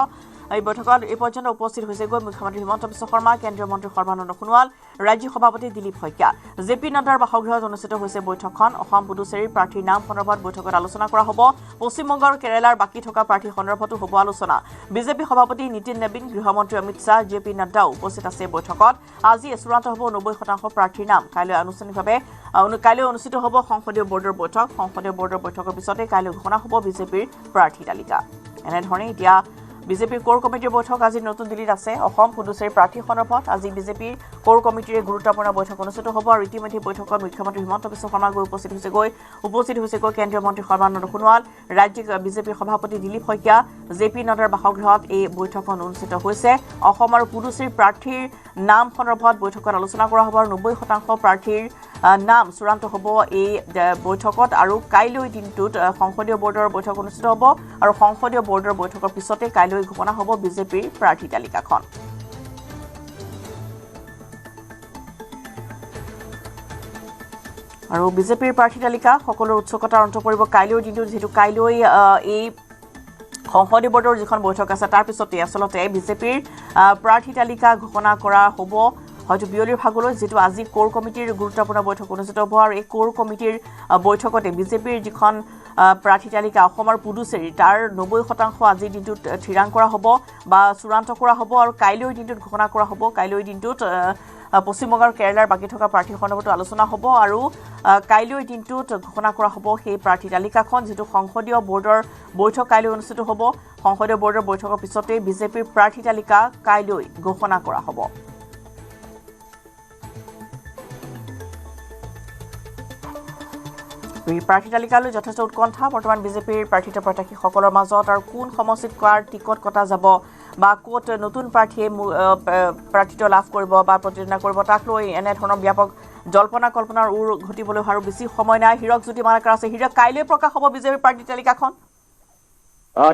এই বৈঠকত এই পৰ্যন্ত উপস্থিত হৈছেগৈ মুখ্যমন্ত্ৰী হিমন্ত বিশ্ব শৰ্মা, কেন্দ্ৰীয় মন্ত্ৰী সৰ্বানন্দ সোণোৱাল, ৰাজ্যিক সভাপতি দিলীপ শইকীয়া। জে পি নাড্ডাৰ বাসগৃহত অনুষ্ঠিত হৈছে বৈঠকখন। অসম পুডুচেৰীৰ প্ৰাৰ্থীৰ নাম সন্দৰ্ভত বৈঠকত আলোচনা কৰা হ'ব। পশ্চিমবংগ আৰু কেৰালাৰ বাকী থকা প্ৰাৰ্থীৰ সন্দৰ্ভতো হ'ব আলোচনা। বিজেপি সভাপতি নীতিন নবীন, গৃহমন্ত্ৰী অমিত শ্বাহ, জে পি নাড্ডাও উপস্থিত আছে বৈঠকত। আজি চূড়ান্ত হ'ব 90% প্ৰাৰ্থীৰ নাম। কাইলৈ অনুষ্ঠিত হ'ব সংসদীয় বৰ্ডৰ বৈঠক। সংসদীয় বৰ্ডৰ বৈঠকৰ পিছতে কাইলৈ ঘোষণা হ'ব বিজেপিৰ প্ৰাৰ্থী তালিকা। এনেধৰণে এতিয়া বিজেপিৰ কোৰ কমিটিৰ বৈঠক আজি নতুন দিল্লীত আছে। অসম পুডুচেৰী প্ৰাৰ্থী সন্দৰ্ভত আজি বিজেপিৰ কোৰ কমিটিৰ গুৰুত্বপূৰ্ণ বৈঠক অনুষ্ঠিত হ'ব। আৰু ইতিমধ্যে বৈঠকত মুখ্যমন্ত্ৰী হিমন্ত বিশ্ব শৰ্মা উপস্থিত হৈছেগৈ কেন্দ্ৰীয় মন্ত্ৰী সৰ্বানন্দ সোণোৱাল, ৰাজ্যিক বিজেপিৰ সভাপতি দিলীপ শইকীয়া। জে পি নাড্ডাৰ বাসগৃহত এই বৈঠকখন অনুষ্ঠিত হৈছে। অসম আৰু পুডুচেৰী প্ৰাৰ্থীৰ নাম সন্দৰ্ভত বৈঠকত আলোচনা কৰা হ'ব। আৰু 90% প্ৰাৰ্থীৰ নাম চূড়ান্ত হ'ব এই বৈঠকত। আৰু কাইলৈ দিনটোত সংসদীয় বৰ্ডৰ বৈঠক অনুষ্ঠিত হ'ব। আৰু সংসদীয় বৰ্ডৰ বৈঠকৰ পিছতে কাইলৈ ঘোষণা হ'ব বিজেপিৰ প্ৰাৰ্থী তালিকাখন। আৰু বিজেপিৰ প্ৰাৰ্থী তালিকা সকলো উৎসুকতাৰ অন্ত পৰিব কাইলৈৰ দিনটোত, যিহেতু কাইলৈ এই সংসদীয় বৰ্ডৰ যিখন বৈঠক আছে তাৰ পিছতে আচলতে বিজেপিৰ প্ৰাৰ্থী তালিকা ঘোষণা কৰা হ'ব হয়তো বিয়লিৰ ভাগলৈ যেটো আজি কোৰ কমিটিৰ গুৰুত্বপূৰ্ণ বৈঠক অনুষ্ঠিত হ'ব আৰু এই কোৰ কমিটিৰ বৈঠকতে বিজেপিৰ যিখন প্ৰাৰ্থী তালিকা অসমৰ পুডুচেৰী তাৰ 90% আজিৰ দিনটোত থিৰাং কৰা হ'ব বা চূড়ান্ত কৰা হ'ব আৰু কাইলৈৰ দিনটোত ঘোষণা কৰা হ'ব কাইলৈৰ দিনটোত পশ্চিমবংগ আৰু কেৰালাৰ বাকি থকা প্ৰাৰ্থীৰ সন্দৰ্ভত আলোচনা হ'ব আৰু কাইলৈৰ দিনটোত ঘোষণা কৰা হ'ব সেই প্ৰাৰ্থী তালিকাখন যেটো সংসদীয় বৰ্ডৰ বৈঠক কাইলৈ অনুষ্ঠিত হ'ব সংসদীয় বৰ্ডৰ বৈঠকৰ পিছতে বিজেপিৰ প্ৰাৰ্থী তালিকা কাইলৈ ঘোষণা কৰা হ'ব প্ৰাৰ্থী তালিকালৈ যথেষ্ট উৎকণ্ঠা বৰ্তমান বিজেপিৰ প্ৰাৰ্থিত প্ৰত্যাশীসকলৰ মাজত আৰু কোন সমষ্টিত কাৰ টিকট কটা যাব বা ক'ত নতুন প্ৰাৰ্থীয়ে প্ৰাৰ্থিত্ব লাভ কৰিব বা প্ৰতিদ্বন্দ্বিতা কৰিব তাক লৈ এনেধৰণৰ ব্যাপক জল্পনা কল্পনাৰ উৰ ঘটিবলৈ আৰু বেছি সময় নাই হিৰক জ্যোতি মালাকাৰ আছে হিৰক কাইলৈ প্ৰকাশ হ'ব বিজেপিৰ প্ৰাৰ্থী তালিকাখন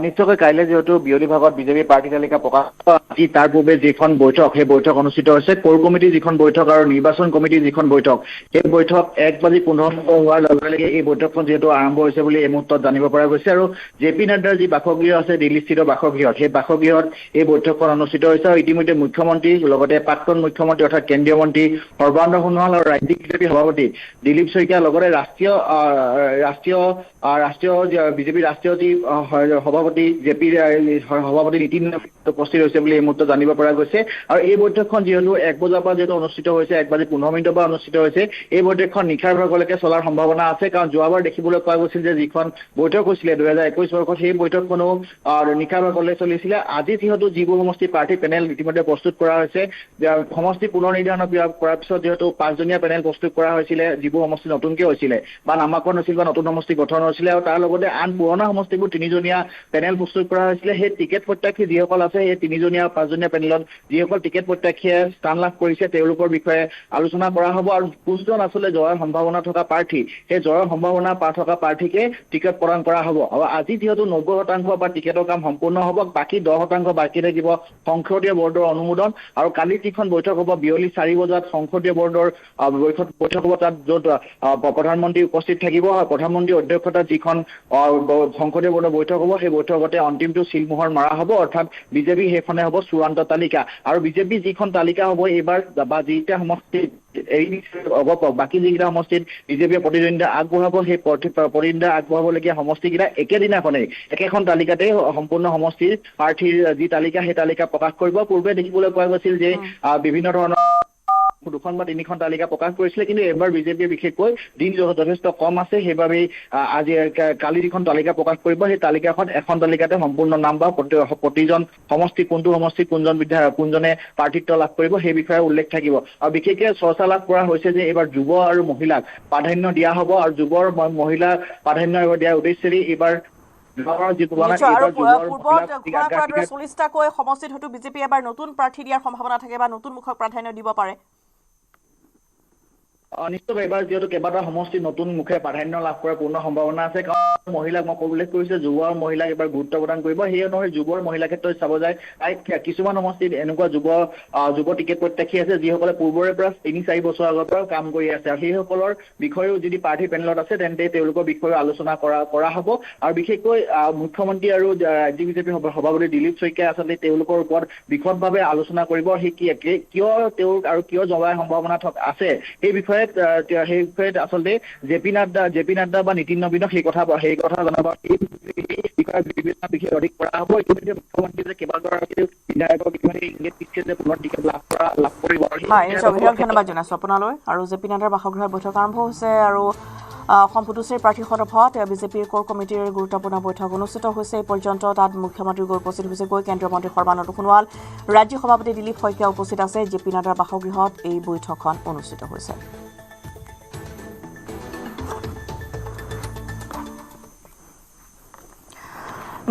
নিশ্চয়কৈ কাইলৈ যেহেতু বিয়লি ভাগত বিজেপি প্ৰাৰ্থী তালিকা প্ৰকাশ আজি তাৰ পূৰ্বে যিখন বৈঠক সেই বৈঠক অনুষ্ঠিত হৈছে কোৰ কমিটিৰ যিখন বৈঠক আৰু নিৰ্বাচন কমিটিৰ যিখন বৈঠক সেই বৈঠক 1:15 হোৱাৰ লগে লগে এই বৈঠকখন যেহেতু আৰম্ভ হৈছে বুলি এই মুহূৰ্তত জানিব পৰা গৈছে আৰু জেপি নাড্ডাৰ যি বাসগৃহ আছে দিল্লীস্থিত বাসগৃহত সেই বাসগৃহত এই বৈঠকখন অনুষ্ঠিত হৈছে আৰু ইতিমধ্যে মুখ্যমন্ত্ৰী লগতে প্ৰাক্তন মুখ্যমন্ত্ৰী অৰ্থাৎ কেন্দ্ৰীয় মন্ত্ৰী সৰ্বানন্দ সোণোৱাল আৰু ৰাজ্যিক বিজেপি সভাপতি দিলীপ শইকীয়া লগতে ৰাষ্ট্ৰীয় বিজেপি ৰাষ্ট্ৰীয় যি সভাপতি জেপিৰ সভাপতি নীতিন উপস্থিত হৈছে বুলি এই মুহূৰ্তত জানিব পৰা গৈছে আৰু এই বৈঠকখন যেহেতু 1 বজাৰ পৰা যেহেতু অনুষ্ঠিত হৈছে 1:15 পৰা অনুষ্ঠিত হৈছে এই বৈঠকখন নিশাৰ ভাগলৈকে চলাৰ সম্ভাৱনা আছে কাৰণ যোৱাবাৰ দেখিবলৈ পোৱা গৈছিল যে যিখন বৈঠক হৈছিলে 2021 বৰ্ষত সেই বৈঠকখনো নিশাৰ ভাগলৈ চলিছিলে আজি যিহেতু যিবোৰ সমষ্টি প্ৰাৰ্থী পেনেল ইতিমধ্যে প্ৰস্তুত কৰা হৈছে সমষ্টি পুনৰ নিৰ্ধাৰণ কৰাৰ পিছত যেহেতু 5জনীয়া পেনেল প্ৰস্তুত কৰা হৈছিলে যিবোৰ সমষ্টি নতুনকৈ হৈছিলে বা নামাকৰণ হৈছিল বা নতুন সমষ্টি গঠন হৈছিলে আৰু তাৰ লগতে আন পুৰণা সমষ্টিবোৰ 3জনীয়া পেনেল প্ৰস্তুত কৰা হৈছিলে সেই টিকেট প্ৰত্যাশী যিসকল আছে সেই 3জনীয়া 5জনীয়া পেনেলত যিসকল টিকেট প্ৰত্যাশীয়ে স্থান লাভ কৰিছে তেওঁলোকৰ বিষয়ে আলোচনা কৰা হ'ব আৰু কোনজন আচলতে জয়ৰ সম্ভাৱনা থকা প্ৰাৰ্থী সেই জয়ৰ সম্ভাৱনা থকা প্ৰাৰ্থীকে টিকেট প্ৰদান কৰা হ'ব আৰু আজি যেহেতু 90% বা টিকেটৰ কাম সম্পূৰ্ণ হ'ব বাকী 10% বাকী থাকিব সংসদীয় বৰ্ডৰ অনুমোদন আৰু কালি যিখন বৈঠক হ'ব বিয়লি 4 বজাত সংসদীয় বৰ্ডৰ বৈঠক হ'ব তাত য'ত প্ৰধানমন্ত্ৰী উপস্থিত থাকিব প্ৰধানমন্ত্ৰীৰ অধ্যক্ষতাত যিখন সংসদীয় বৰ্ডৰ বৈঠক হ'ব সেই বৈঠকতে অন্তিমটো চিলমোহৰ মাৰা হ'ব অৰ্থাৎ বিজেপি সেইখনে হ'ব চূড়ান্ত তালিকা আৰু বিজেপি যিখন তালিকা হ'ব এইবাৰ বা যিটা সমষ্টিত বাকী যিকেইটা সমষ্টিত বিজেপিয়ে প্ৰতিদ্বন্দ্বিতা আগবঢ়াব সেই প্ৰতিদ্বন্দ্বিতা আগবঢ়াবলগীয়া সমষ্টিকেইটা একেদিনাখনেই একেখন তালিকাতে সম্পূৰ্ণ সমষ্টিৰ প্ৰাৰ্থীৰ যি তালিকা সেই তালিকা প্ৰকাশ কৰিব পূৰ্বে দেখিবলৈ পোৱা গৈছিল যে বিভিন্ন ধৰণৰ 2খন বা 3খন তালিকা প্ৰকাশ কৰিছিলে কিন্তু এবাৰ বিজেপিয়ে বিশেষকৈ দিন যথেষ্ট কম আছে সেইবাবে আজি কালি যিখন তালিকা প্ৰকাশ কৰিব সেই তালিকাখন এখন তালিকাতে সম্পূৰ্ণ নাম বা প্ৰতিজন সমষ্টি কোনটো সমষ্টি কোনজনে প্ৰাৰ্থিত্ব লাভ কৰিব সেই বিষয়ে উল্লেখ থাকিব আৰু বিশেষকৈ চৰ্চা লাভ কৰা হৈছে যে এইবাৰ যুৱ আৰু মহিলাক প্ৰাধান্য দিয়া হ'ব আৰু যুৱৰ মহিলা প্ৰাধান্য দিয়াৰ উদ্দেশ্যেৰে এইবাৰ চল্লিছটাকৈ সমষ্টিত হয়তো বিজেপি এবাৰ নতুন প্ৰাৰ্থী দিয়াৰ সম্ভাৱনা থাকে বা নতুন মুখক প্ৰাধান্য দিব পাৰে নিশ্চয় এবাৰ যেহেতু কেইবাটা সমষ্টিত নতুন মুখে প্ৰাধান্য লাভ কৰাৰ পূৰ্ণ সম্ভাৱনা আছে কাৰণ মহিলাক মই উল্লেখ কৰিছো যুৱ আৰু মহিলাক এবাৰ গুৰুত্ব প্ৰদান কৰিব সেই অনুসৰি যুৱৰ মহিলাৰ ক্ষেত্ৰত চাব যায় কিছুমান সমষ্টিত এনেকুৱা যুৱ টিকেট প্ৰত্যাশী আছে যিসকলে পূৰ্বৰে পৰা 3-4 বছৰ আগৰ পৰা কাম কৰি আছে আৰু সেইসকলৰ বিষয়েও যদি প্ৰাৰ্থী পেনেলত আছে তেন্তে তেওঁলোকৰ বিষয়ে আলোচনা কৰা হ'ব আৰু বিশেষকৈ মুখ্যমন্ত্ৰী আৰু ৰাজ্যিক বিজেপি সভাপতি দিলীপ শইকীয়াই আচলতে তেওঁলোকৰ ওপৰত বিশদভাৱে আলোচনা কৰিব সেই কিয় তেওঁৰ আৰু কিয় জবাৰ সম্ভাৱনা আছে সেই বিষয়ে আচলতে জেপি নাড্ডা বা নীতিন নবীনক সেই কথা জনাব এই বিষয়ে বিভিন্ন বিষয়ে অধিক কৰা হ'ব ইতিমধ্যে মুখ্যমন্ত্ৰী যে কেইবাগৰাকী বিধায়কক ইংগিত দিছে যে পুনৰ টিকেট লাভ কৰিব ধন্যবাদ জনাইছো আপোনালৈ আৰু জেপি নাড্ডাৰ বাসগৃহত বৈঠক আৰম্ভ হৈছে আৰু অসম পুডুচেৰী প্ৰাৰ্থী সন্দৰ্ভত বিজেপিৰ কোৰ কমিটিৰ গুৰুত্বপূৰ্ণ বৈঠক অনুষ্ঠিত হৈছে এই পৰ্যন্ত তাত মুখ্যমন্ত্ৰী গৈ উপস্থিত হৈছে কেন্দ্ৰীয় মন্ত্ৰী সৰ্বানন্দ সোণোৱাল ৰাজ্যিক সভাপতি দিলীপ শইকীয়া উপস্থিত আছে জেপি নাড্ডাৰ বাসগৃহত এই বৈঠকখন অনুষ্ঠিত হৈছে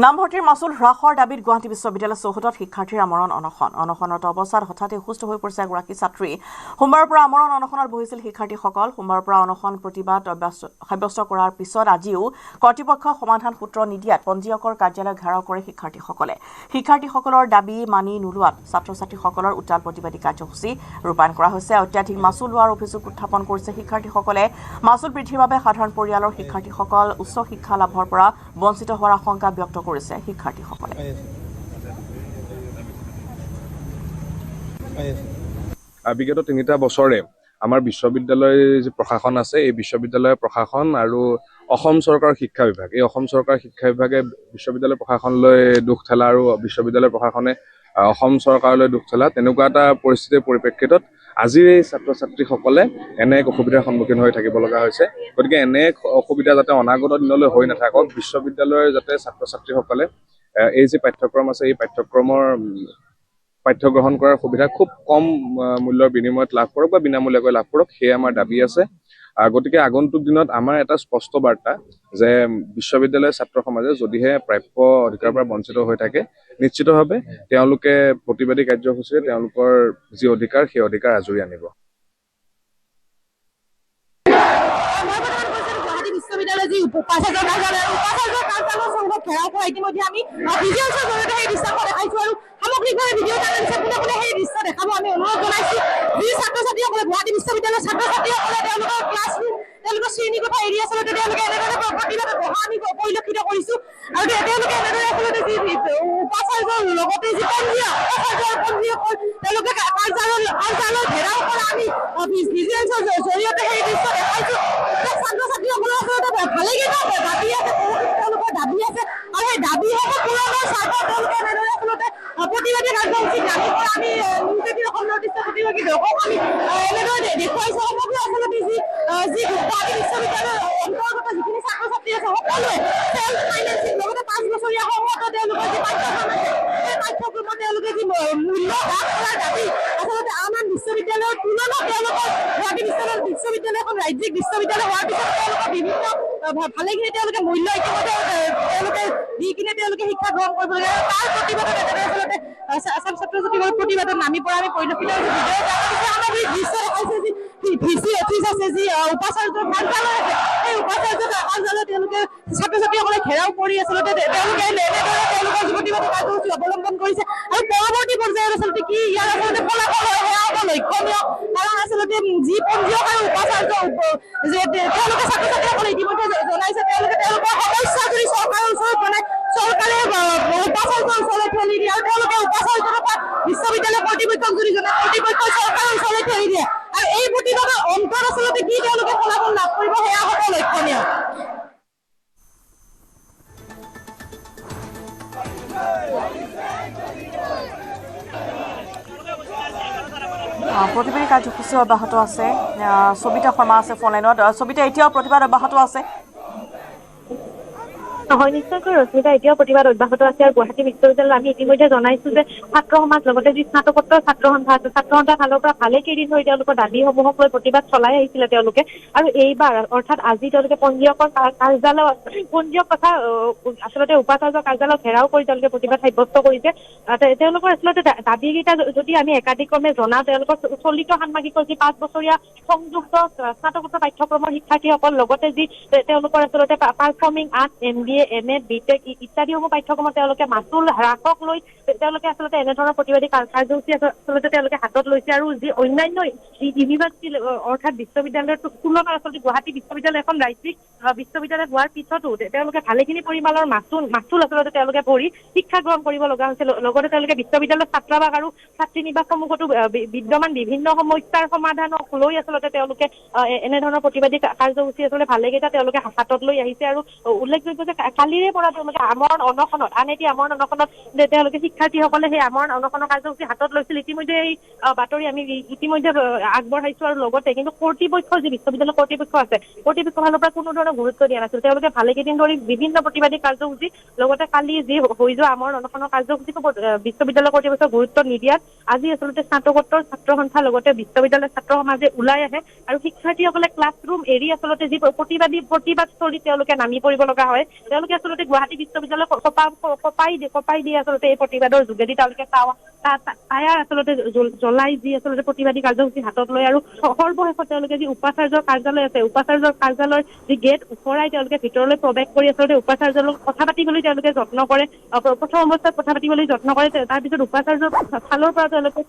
নামভৰ্তিৰ মাচুল হ্ৰাসৰ দাবীত গুৱাহাটী বিশ্ববিদ্যালয় চৌহদত শিক্ষাৰ্থীৰ আমৰণ অনশনত অৱস্থাত হঠাতে অসুস্থ হৈ পৰিছে এগৰাকী ছাত্ৰী সোমবাৰৰ পৰা আমৰণ অনশনত বহিছিল শিক্ষাৰ্থীসকল সোমবাৰৰ পৰা অনশন প্ৰতিবাদ সাব্যস্ত কৰাৰ পিছত আজিও কৰ্তৃপক্ষই সমাধান সূত্ৰ নিদিয়াত পঞ্জীয়কৰ কাৰ্যালয় ঘেৰাও কৰে শিক্ষাৰ্থীসকলৰ দাবী মানি নোলোৱাত ছাত্ৰ ছাত্ৰীসকলৰ উত্তাল প্ৰতিবাদী কাৰ্যসূচী ৰূপায়ণ কৰা হৈছে অত্যাধিক মাচুল লোৱাৰ অভিযোগ উত্থাপন কৰিছে শিক্ষাৰ্থীসকলে মাচুল বৃদ্ধিৰ বাবে সাধাৰণ পৰিয়ালৰ শিক্ষাৰ্থীসকল উচ্চ শিক্ষা লাভৰ পৰা বঞ্চিত হোৱাৰ আশংকা ব্যক্ত কৰিছে শিক্ষাৰ্থীসকলে। বিগত 3টা বছৰে আমাৰ বিশ্ববিদ্যালয়ৰ যি প্ৰশাসন আছে এই বিশ্ববিদ্যালয়ৰ প্ৰশাসন আৰু অসম চৰকাৰৰ শিক্ষা বিভাগ এই অসম চৰকাৰৰ শিক্ষা বিভাগে বিশ্ববিদ্যালয় প্ৰশাসনলৈ দুখ ঠেলা আৰু বিশ্ববিদ্যালয় প্ৰশাসনে অসম চৰকাৰলৈ দুখ ঠেলা তেনেকুৱা এটা পৰিস্থিতিৰ পৰিপ্ৰেক্ষিতত আজিৰ এই ছাত্ৰ ছাত্ৰীসকলে এনে এক অসুবিধাৰ সন্মুখীন হৈ থাকিব লগা হৈছে। গতিকে এনে অসুবিধা যাতে অনাগত দিনলৈ হৈ নাথাকক বিশ্ববিদ্যালয়ৰ যাতে ছাত্ৰ ছাত্ৰীসকলে এই যি পাঠ্যক্ৰম আছে এই পাঠ্যক্ৰমৰ পাঠ্যগ্ৰহণ কৰাৰ সুবিধা খুব কম মূল্যৰ বিনিময়ত লাভ কৰক বা বিনামূলীয়াকৈ লাভ কৰক সেয়া আমাৰ দাবী আছে। গতিকে আগন্তুক দিনত আমাৰ এটা স্পষ্ট বাৰ্তা যে বিশ্ববিদ্যালয়ৰ ছাত্ৰ সমাজে যদিহে প্ৰাপ্য অধিকাৰৰ পৰা বঞ্চিত হৈ থাকে নিশ্চিতভাৱে তেওঁলোকে প্ৰতিবাদী কাৰ্যসূচীৰে তেওঁলোকৰ যি অধিকাৰ সেই অধিকাৰ আজৰি আনিব। বিশ্ববিদ্যালয় যি উপাচাৰ্য ঘেৰাও কৰা ইতিমধ্যে আমি ভিডিঅ'ছৰ জৰিয়তে সেই দৃশ্যখন দেখাইছো আৰু সামগ্ৰিকভাৱে ভিডিঅ' জানিছে কোনে কোনে সেই দৃশ্য দেখাব আমি অনুৰোধ জনাইছো। যি ছাত্ৰ ছাত্ৰীসকলে গুৱাহাটী বিশ্ববিদ্যালয়ৰ ছাত্ৰ ছাত্ৰীসকলে তেওঁলোকৰ ক্লাছৰুম তেওঁলোকৰ শ্ৰেণীকোঠা এৰি আচলতে তেওঁলোকে এনেদৰে প্ৰতিবাদত বহা আমি পৰিলক্ষিত কৰিছো আৰু তেওঁলোকে এনেদৰে আচলতে যি উপাচাৰ্যৰ লগতে যি পঞ্জীয়কসকল তেওঁলোকে কাৰ্যালয় ঘেৰাও কৰা আমি ভিজুৱেলছৰ জৰিয়তে সেই দৃশ্য দেখাইছো। ছাত্ৰ ছাত্ৰীসকলৰ আচলতে ভালেকেইটা দাবী আছে তেওঁলোকৰ দাবী আছে আৰু সেই দাবীসমূহ পূৰণৰ স্বাৰ্থত তেওঁলোকে এনেদৰে আচলতে প্ৰতিবাদী কাৰ্যসূচী দাবী কৰা আমি অসম নৰ্থ-ইষ্ট প্ৰতিবাদী দৰ্শক আমি এনেদৰে দেখুৱাইছো। সমগ্ৰ আচলতে যি গুৱাহাটী বিশ্ববিদ্যালয়ৰ অন্তৰ্গত যিখিনি ছাত্ৰ ছাত্ৰী আছে সকলোৱে চেল্ফ ফাইনেন্সিং লগতে 5 বছৰীয়া সময়ত তেওঁলোকৰ যি পাঠ্যক্ৰম আছে সেই পাঠ্যক্ৰমত তেওঁলোকে যি মূল্য হ্ৰাস কৰাৰ দাবী আচলতে আন বিশ্ববিদ্যালয়ৰ তুলনাত তেওঁলোকৰ গুৱাহাটী বিশ্ববিদ্যালয়খন ৰাজ্যিক বিশ্ববিদ্যালয় হোৱাৰ পিছত তেওঁলোকৰ বিভিন্ন ভালেখিনি তেওঁলোকে মূল্য ইতিমধ্যে তেওঁলোকে দি কিনে তেওঁলোকে শিক্ষা গ্ৰহণ কৰিব লাগে। তাৰ প্ৰতিবাদত এনেদৰে আচলতে ছাত্ৰ ছাত্ৰীসকলৰ প্ৰতিবাদত নামি পৰা আমি পৰিলক্ষিত হৈছো। আমাৰ যি দৃশ্য দেখাইছে যি ভিচি অফিচ আছে যি উপাচাৰ্যৰ কাৰ্যালয় আছে সেই উপাচাৰ্যৰ কাৰ্যালয় তেওঁলোকে ছাত্ৰ ছাত্ৰীসকলে ঘেৰাও কৰি আচলতে তেওঁলোকে এনেদৰে তেওঁলোকৰ প্ৰতিবাদী কাৰ্যসূচী অৱলম্বন কৰিছে আৰু পৰৱৰ্তী পৰ্যায়ত আচলতে কি ইয়াৰ আচলতে ফলাফল হয় সেয়া হ'ব লক্ষণীয়। কাৰণ আচলতে যি পঞ্জীয়ক আৰু উপাচাৰ্য যে তেওঁলোকে ছাত্ৰ ছাত্ৰীসকলে ইতিমধ্যে জনাইছে তেওঁলোকৰ সমস্যা যদি চৰকাৰৰ ওচৰত জনায় চৰকাৰে উপাচাৰ্যৰ ওচৰত ঠেলি দিয়ে আৰু তেওঁলোকে উপাচাৰ্যৰ পৰা বিশ্ববিদ্যালয় কৰ্তৃপক্ষক যদি জনায় কৰ্তৃপক্ষই চৰকাৰৰ ওচৰত ঠেলি দিয়ে আৰু এই প্ৰতিবাদৰ অন্তত আচলতে কি তেওঁলোকে ফলাফল লাভ কৰিব সেয়া হ'ব লক্ষণীয়। প্ৰতিবাদী কাৰ্যসূচী অব্যাহত আছে। সবিতা শৰ্মা আছে ফোনলাইনত। সবিতা, এতিয়াও প্ৰতিবাদ অব্যাহত আছে? হয়, নিশ্চয়কৈ ৰশ্মিতা, এতিয়াও প্ৰতিবাদ অব্যাহত আছে আৰু গুৱাহাটী বিশ্ববিদ্যালয়ত আমি ইতিমধ্যে জনাইছো যে ছাত্ৰ সমাজ লগতে যি স্নাতকোত্তৰ ছাত্ৰ সন্থাৰ ফালৰ পৰা ভালে কেইদিন ধৰি তেওঁলোকৰ দাবীসমূহক লৈ প্ৰতিবাদ চলাই আহিছিলে তেওঁলোকে আৰু এইবাৰ অৰ্থাৎ আজি তেওঁলোকে পঞ্জীয়ক তথা আচলতে উপাচাৰ্যৰ কাৰ্যালয় ঘেৰাও কৰি তেওঁলোকে প্ৰতিবাদ সাব্যস্ত কৰিছে। তেওঁলোকৰ আচলতে দাবীকেইটা যদি আমি একাধিক্ৰমে জনাওঁ তেওঁলোকৰ চলিত ষান্মাসিকৰ যি 5 বছৰীয়া সংযুক্ত স্নাতকোত্তৰ পাঠ্যক্ৰমৰ শিক্ষাৰ্থীসকল লগতে যি তেওঁলোকৰ আচলতে performing arts MBA MA BTech ইত্যাদিসমূহ পাঠ্যক্ৰমত তেওঁলোকে মাচুল হ্ৰাসক লৈ তেওঁলোকে আচলতে এনেধৰণৰ প্ৰতিবাদী কাৰ্যসূচী আচলতে তেওঁলোকে হাতত লৈছে আৰু যি অন্যান্য ইউনিভাৰ্চিটি অৰ্থাৎ বিশ্ববিদ্যালয়ৰ তুলনাত আচলতে গুৱাহাটী বিশ্ববিদ্যালয় এখন ৰাজ্যিক বিশ্ববিদ্যালয় হোৱাৰ পিছতো তেওঁলোকে ভালেখিনি পৰিমাণৰ মাচুল আচলতে তেওঁলোকে ভৰি শিক্ষা গ্ৰহণ কৰিব লগা হৈছে। লগতে তেওঁলোকে বিশ্ববিদ্যালয়ৰ ছাত্ৰাবাস আৰু ছাত্ৰী নিবাসসমূহতো বিদ্যমান বিভিন্ন সমস্যাৰ সমাধানক লৈ আচলতে তেওঁলোকে এনেধৰণৰ প্ৰতিবাদী কাৰ্যসূচী আচলতে ভালেকেইটা তেওঁলোকে হাতত লৈ আহিছে আৰু উল্লেখযোগ্য যে কালিৰে পৰা তেওঁলোকে আমৰণ অনশনত আন এটি আমৰণ অনশনত তেওঁলোকে শিক্ষাৰ্থীসকলে সেই আমৰণ অনশনৰ কাৰ্যসূচী হাতত লৈছিল। ইতিমধ্যে এই বাতৰি আমি ইতিমধ্যে আগবঢ়াইছো আৰু লগতে কিন্তু কৰ্তৃপক্ষ যি বিশ্ববিদ্যালয় কৰ্তৃপক্ষ আছে কৰ্তৃপক্ষৰ ফালৰ পৰা কোনো ধৰণৰ গুৰুত্ব দিয়া নাছিল। তেওঁলোকে ভালেকেইদিন ধৰি বিভিন্ন প্ৰতিবাদী কাৰ্যসূচী লগতে কালি যি হৈ যোৱা আমৰণ অনশনৰ কাৰ্যসূচীকো বিশ্ববিদ্যালয় কৰ্তৃপক্ষই গুৰুত্ব নিদিয়াত আজি আচলতে স্নাতকোত্তৰ ছাত্ৰ সন্থা লগতে বিশ্ববিদ্যালয়ৰ ছাত্ৰ সমাজে ওলাই আহে আৰু শিক্ষাৰ্থীসকলে ক্লাছৰুম এৰি আচলতে যি প্ৰতিবাদস্থলীত তেওঁলোকে নামি পৰিব লগা হয়। তেওঁলোকে আচলতে গুৱাহাটী বিশ্ববিদ্যালয় কপাই দিয়ে আচলতে এই প্ৰতিবাদৰ যোগেদি তেওঁলোকে টায়াৰ আচলতে জ্বলাই যি আচলতে প্ৰতিবাদী কাৰ্যসূচী হাতত লয় আৰু সৰ্বশেষত তেওঁলোকে যি উপাচাৰ্যৰ কাৰ্যালয় আছে উপাচাৰ্যৰ কাৰ্যালয়ৰ যি গেট ওফৰাই তেওঁলোকে ভিতৰলৈ প্ৰৱেশ কৰি আচলতে উপাচাৰ্যৰ লগত কথা পাতিবলৈ তেওঁলোকে যত্ন কৰে। প্ৰথম অৱস্থাত কথা পাতিবলৈ যত্ন কৰে, তাৰপিছত উপাচাৰ্যৰ ফালৰ পৰা তেওঁলোকে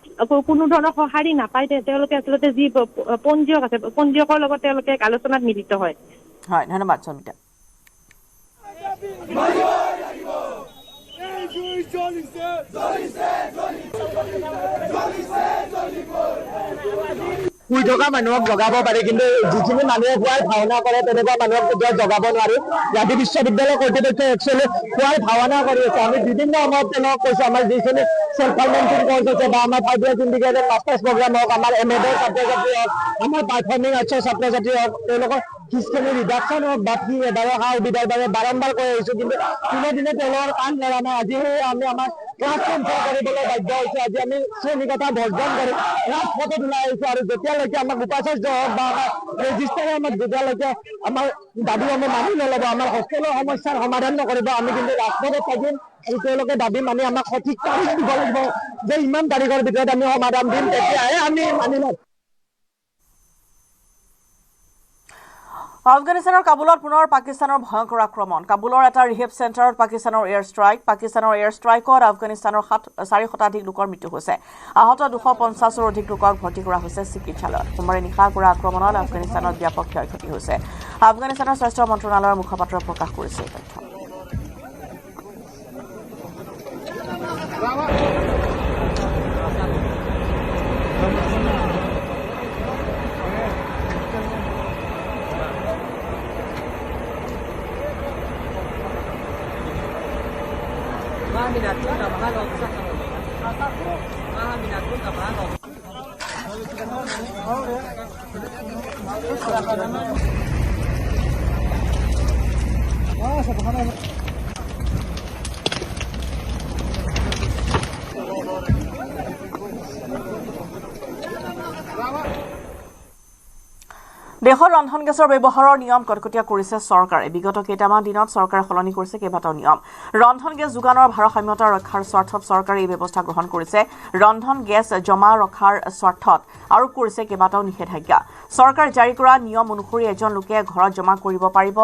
কোনো ধৰণৰ সঁহাৰি নাপায়। তেওঁলোকে আচলতে যি পঞ্জীয়ক আছে পঞ্জীয়কৰ লগত তেওঁলোকে আলোচনাত মিলিত হয়। হয়, ধন্যবাদ সমিতা। শুই থকা মানুহক জগাব পাৰি, কিন্তু যিখিনি মানুহে পুৱাই ভাওনা কৰে তেনেকুৱা মানুহক কেতিয়াও জগাব নোৱাৰি। গুৱাহাটী বিশ্ববিদ্যালয় কৰ্তৃপক্ষই একচুৱেলি পুৱাই ভাওনা কৰি আছে। আমি বিভিন্ন সময়ত তেওঁলোকক কৈছো, আমাৰ যিখিনি চেল্ফ ফাইনেন্সিং কৰ্চ আছে বা আমাৰ 5 years ইণ্ডিকেটেড মাষ্টাৰ্ছ প্ৰগ্ৰাম হওক, আমাৰ MA-ৰ ছাত্ৰ ছাত্ৰী হওক, আমাৰ পাৰফৰ্মিং আৰ্টছৰ ছাত্ৰ ছাত্ৰী হওক, তেওঁলোকৰ ফিজখিনি ৰিডাকশ্যন হওক বা ফি এবাৰৰ সা সুবিধাৰ বাবে বাৰম্বাৰ কৈ আহিছো, কিন্তু দিনে দিনে তেওঁলোকৰ কাম কৰা নাই। আজি আমি আমাৰ ক্লাছ কেঞ্চেল কৰিবলৈ বাধ্য হৈছো। আজি আমি শ্ৰেণীকোঠা বৰ্জন কৰি ৰাজপথত ওলাই আহিছো, আৰু যেতিয়ালৈকে আমাক উপাচাৰ্য হওক বা আমাৰ ৰেজিষ্টাৰে আমাক যেতিয়ালৈকে আমাৰ দাবীসমূহ মানি নল'ব, আমাৰ হোষ্টেলৰ সমস্যাৰ সমাধান নকৰিব, আমি কিন্তু ৰাজপথত থাকিম আৰু তেওঁলোকে দাবী মানি আমাক সঠিক তাৰিখ দিব লাগিব যে ইমান তাৰিখৰ ভিতৰত আমি সমাধান দিম, তেতিয়াহে আমি মানি ল'ম। আফগানিস্তানৰ কাবুলত পুনৰ পাকিস্তানৰ ভয়ংকৰ আক্ৰমণ। কাবুলৰ এটা ৰিহেব চেণ্টাৰত পাকিস্তানৰ এয়াৰ ষ্ট্ৰাইক। পাকিস্তানৰ এয়াৰ ষ্ট্ৰাইকত আফগানিস্তানৰ 4 শতাধিক লোকৰ মৃত্যু হৈছে। আহত 250ৰো অধিক লোকক ভৰ্তি কৰা হৈছে চিকিৎসালয়ত। সোমবাৰে নিশা কৰা আক্ৰমণত আফগানিস্তানত ব্যাপক ক্ষয়ক্ষতি হৈছে। আফগানিস্তানৰ স্বাস্থ্য মন্ত্ৰণালয়ৰ মুখপাত্ৰই প্ৰকাশ কৰিছে এই তথ্য। দেশৰ ৰন্ধন গেছৰ ব্যৱহাৰৰ নিয়ম কটকটীয়া কৰিছে চৰকাৰে। বিগত কেইটামান দিনত চৰকাৰে সলনি কৰিছে কেইবাটাও নিয়ম। ৰন্ধন গেছ যোগানৰ ভাৰসাম্যতা ৰক্ষাৰ স্বাৰ্থত চৰকাৰে এই ব্যৱস্থা গ্ৰহণ কৰিছে। ৰন্ধন গেছ জমা ৰখাৰ স্বাৰ্থত আৰু কৰিছে কেইবাটাও নিষেধাজ্ঞা। চৰকাৰে জাৰি কৰা নিয়ম অনুসৰি এজন লোকে ঘৰত জমা কৰিব পাৰিব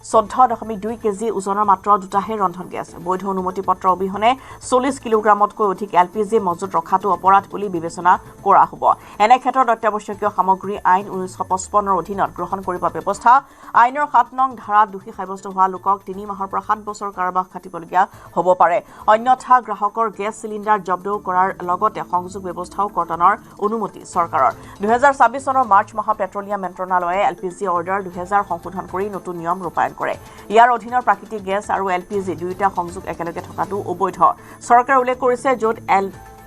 14.2 কেজি ওজনৰ মাত্ৰ 2টাহে ৰন্ধন গেছ। বৈধ অনুমতি পত্ৰ অবিহনে 40 কিলোগ্ৰামতকৈ অধিক LPG মজুত ৰখাটো অপৰাধ বুলি বিবেচনা কৰা হ'ব। এনে ক্ষেত্ৰত অত্যাৱশ্যকীয় সামগ্ৰী আইন 1955ৰ অধীনত গ্ৰহণ কৰিব ব্যৱস্থা। আইনৰ 7 নং ধাৰাত দোষী সাব্যস্ত হোৱা লোকক 3 মাহৰ পৰা 7 বছৰ কাৰাবাস খাটিবলগীয়া হ'ব পাৰে। অন্যথা গ্ৰাহকৰ গেছ চিলিণ্ডাৰ জব্দ কৰাৰ লগতে সংযোগ ব্যৱস্থাও কৰ্তনৰ অনুমতি চৰকাৰৰ। 2026 চনৰ মাৰ্চ মাহত পেট্ৰলিয়াম মন্ত্ৰণালয়ে LPG অৰ্ডাৰ 2000 সংশোধন কৰি নতুন নিয়ম ৰূপায়ণ কৰে। ইয়াৰ অধীনৰ প্ৰাকৃতিক গেছ আৰু LPG দুয়োটা সংযোগ একেলগে থকাটো অবৈধ। চৰকাৰে উল্লেখ কৰিছে য'ত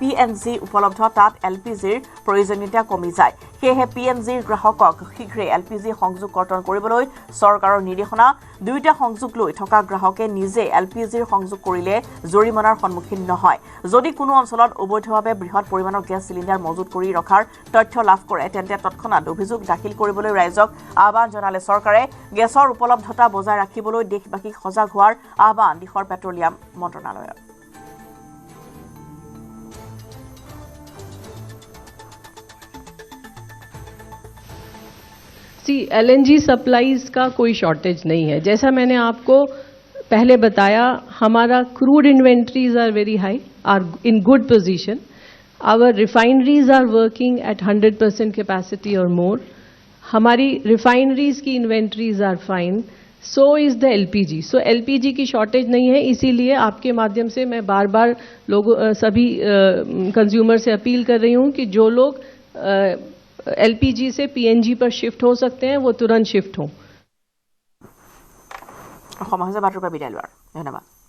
PNG উপলব্ধ তাত LPGৰ প্ৰয়োজনীয়তা কমি যায়। সেয়েহে PNGৰ গ্ৰাহকক শীঘ্ৰে LPG সংযোগ কৰ্তন কৰিবলৈ চৰকাৰৰ নিৰ্দেশনা। দুয়োটা সংযোগ লৈ থকা গ্ৰাহকে নিজে LPGৰ সংযোগ কৰিলে জৰিমনাৰ সন্মুখীন নহয়। যদি কোনো অঞ্চলত অবৈধভাৱে বৃহৎ পৰিমাণৰ গেছ চিলিণ্ডাৰ মজুত কৰি ৰখাৰ তথ্য লাভ কৰে তেন্তে তৎক্ষণাত অভিযোগ দাখিল কৰিবলৈ ৰাইজক আহ্বান জনালে চৰকাৰে গেছৰ উপলব্ধতা বজাই ৰাখিবলৈ দেশবাসীক সজাগ হোৱাৰ আহ্বান দেশৰ পেট্ৰলিয়াম মন্ত্ৰণালয়ৰ। LNG सप्लाईज का कोई शॉर्टेज नहीं है। जैसा मैंने आपको पहले बताया, हमारा crude inventories are very high, are in good position. Our refineries are working at 100% capacity और मोर। हमारी रिफाइनरीज की inventories are fine. So is the LPG। So LPG की शॉर्टेज नहीं है। इसीलिए आपके माध्यम से मैं बार बार लोगों सभी कंज्यूमर से अपील कर रही हूं कि जो लोग LPG से PNG पर शिफ्ट हो सकते हैं वो तुरंत शिफ्ट हों। धन्यवाद।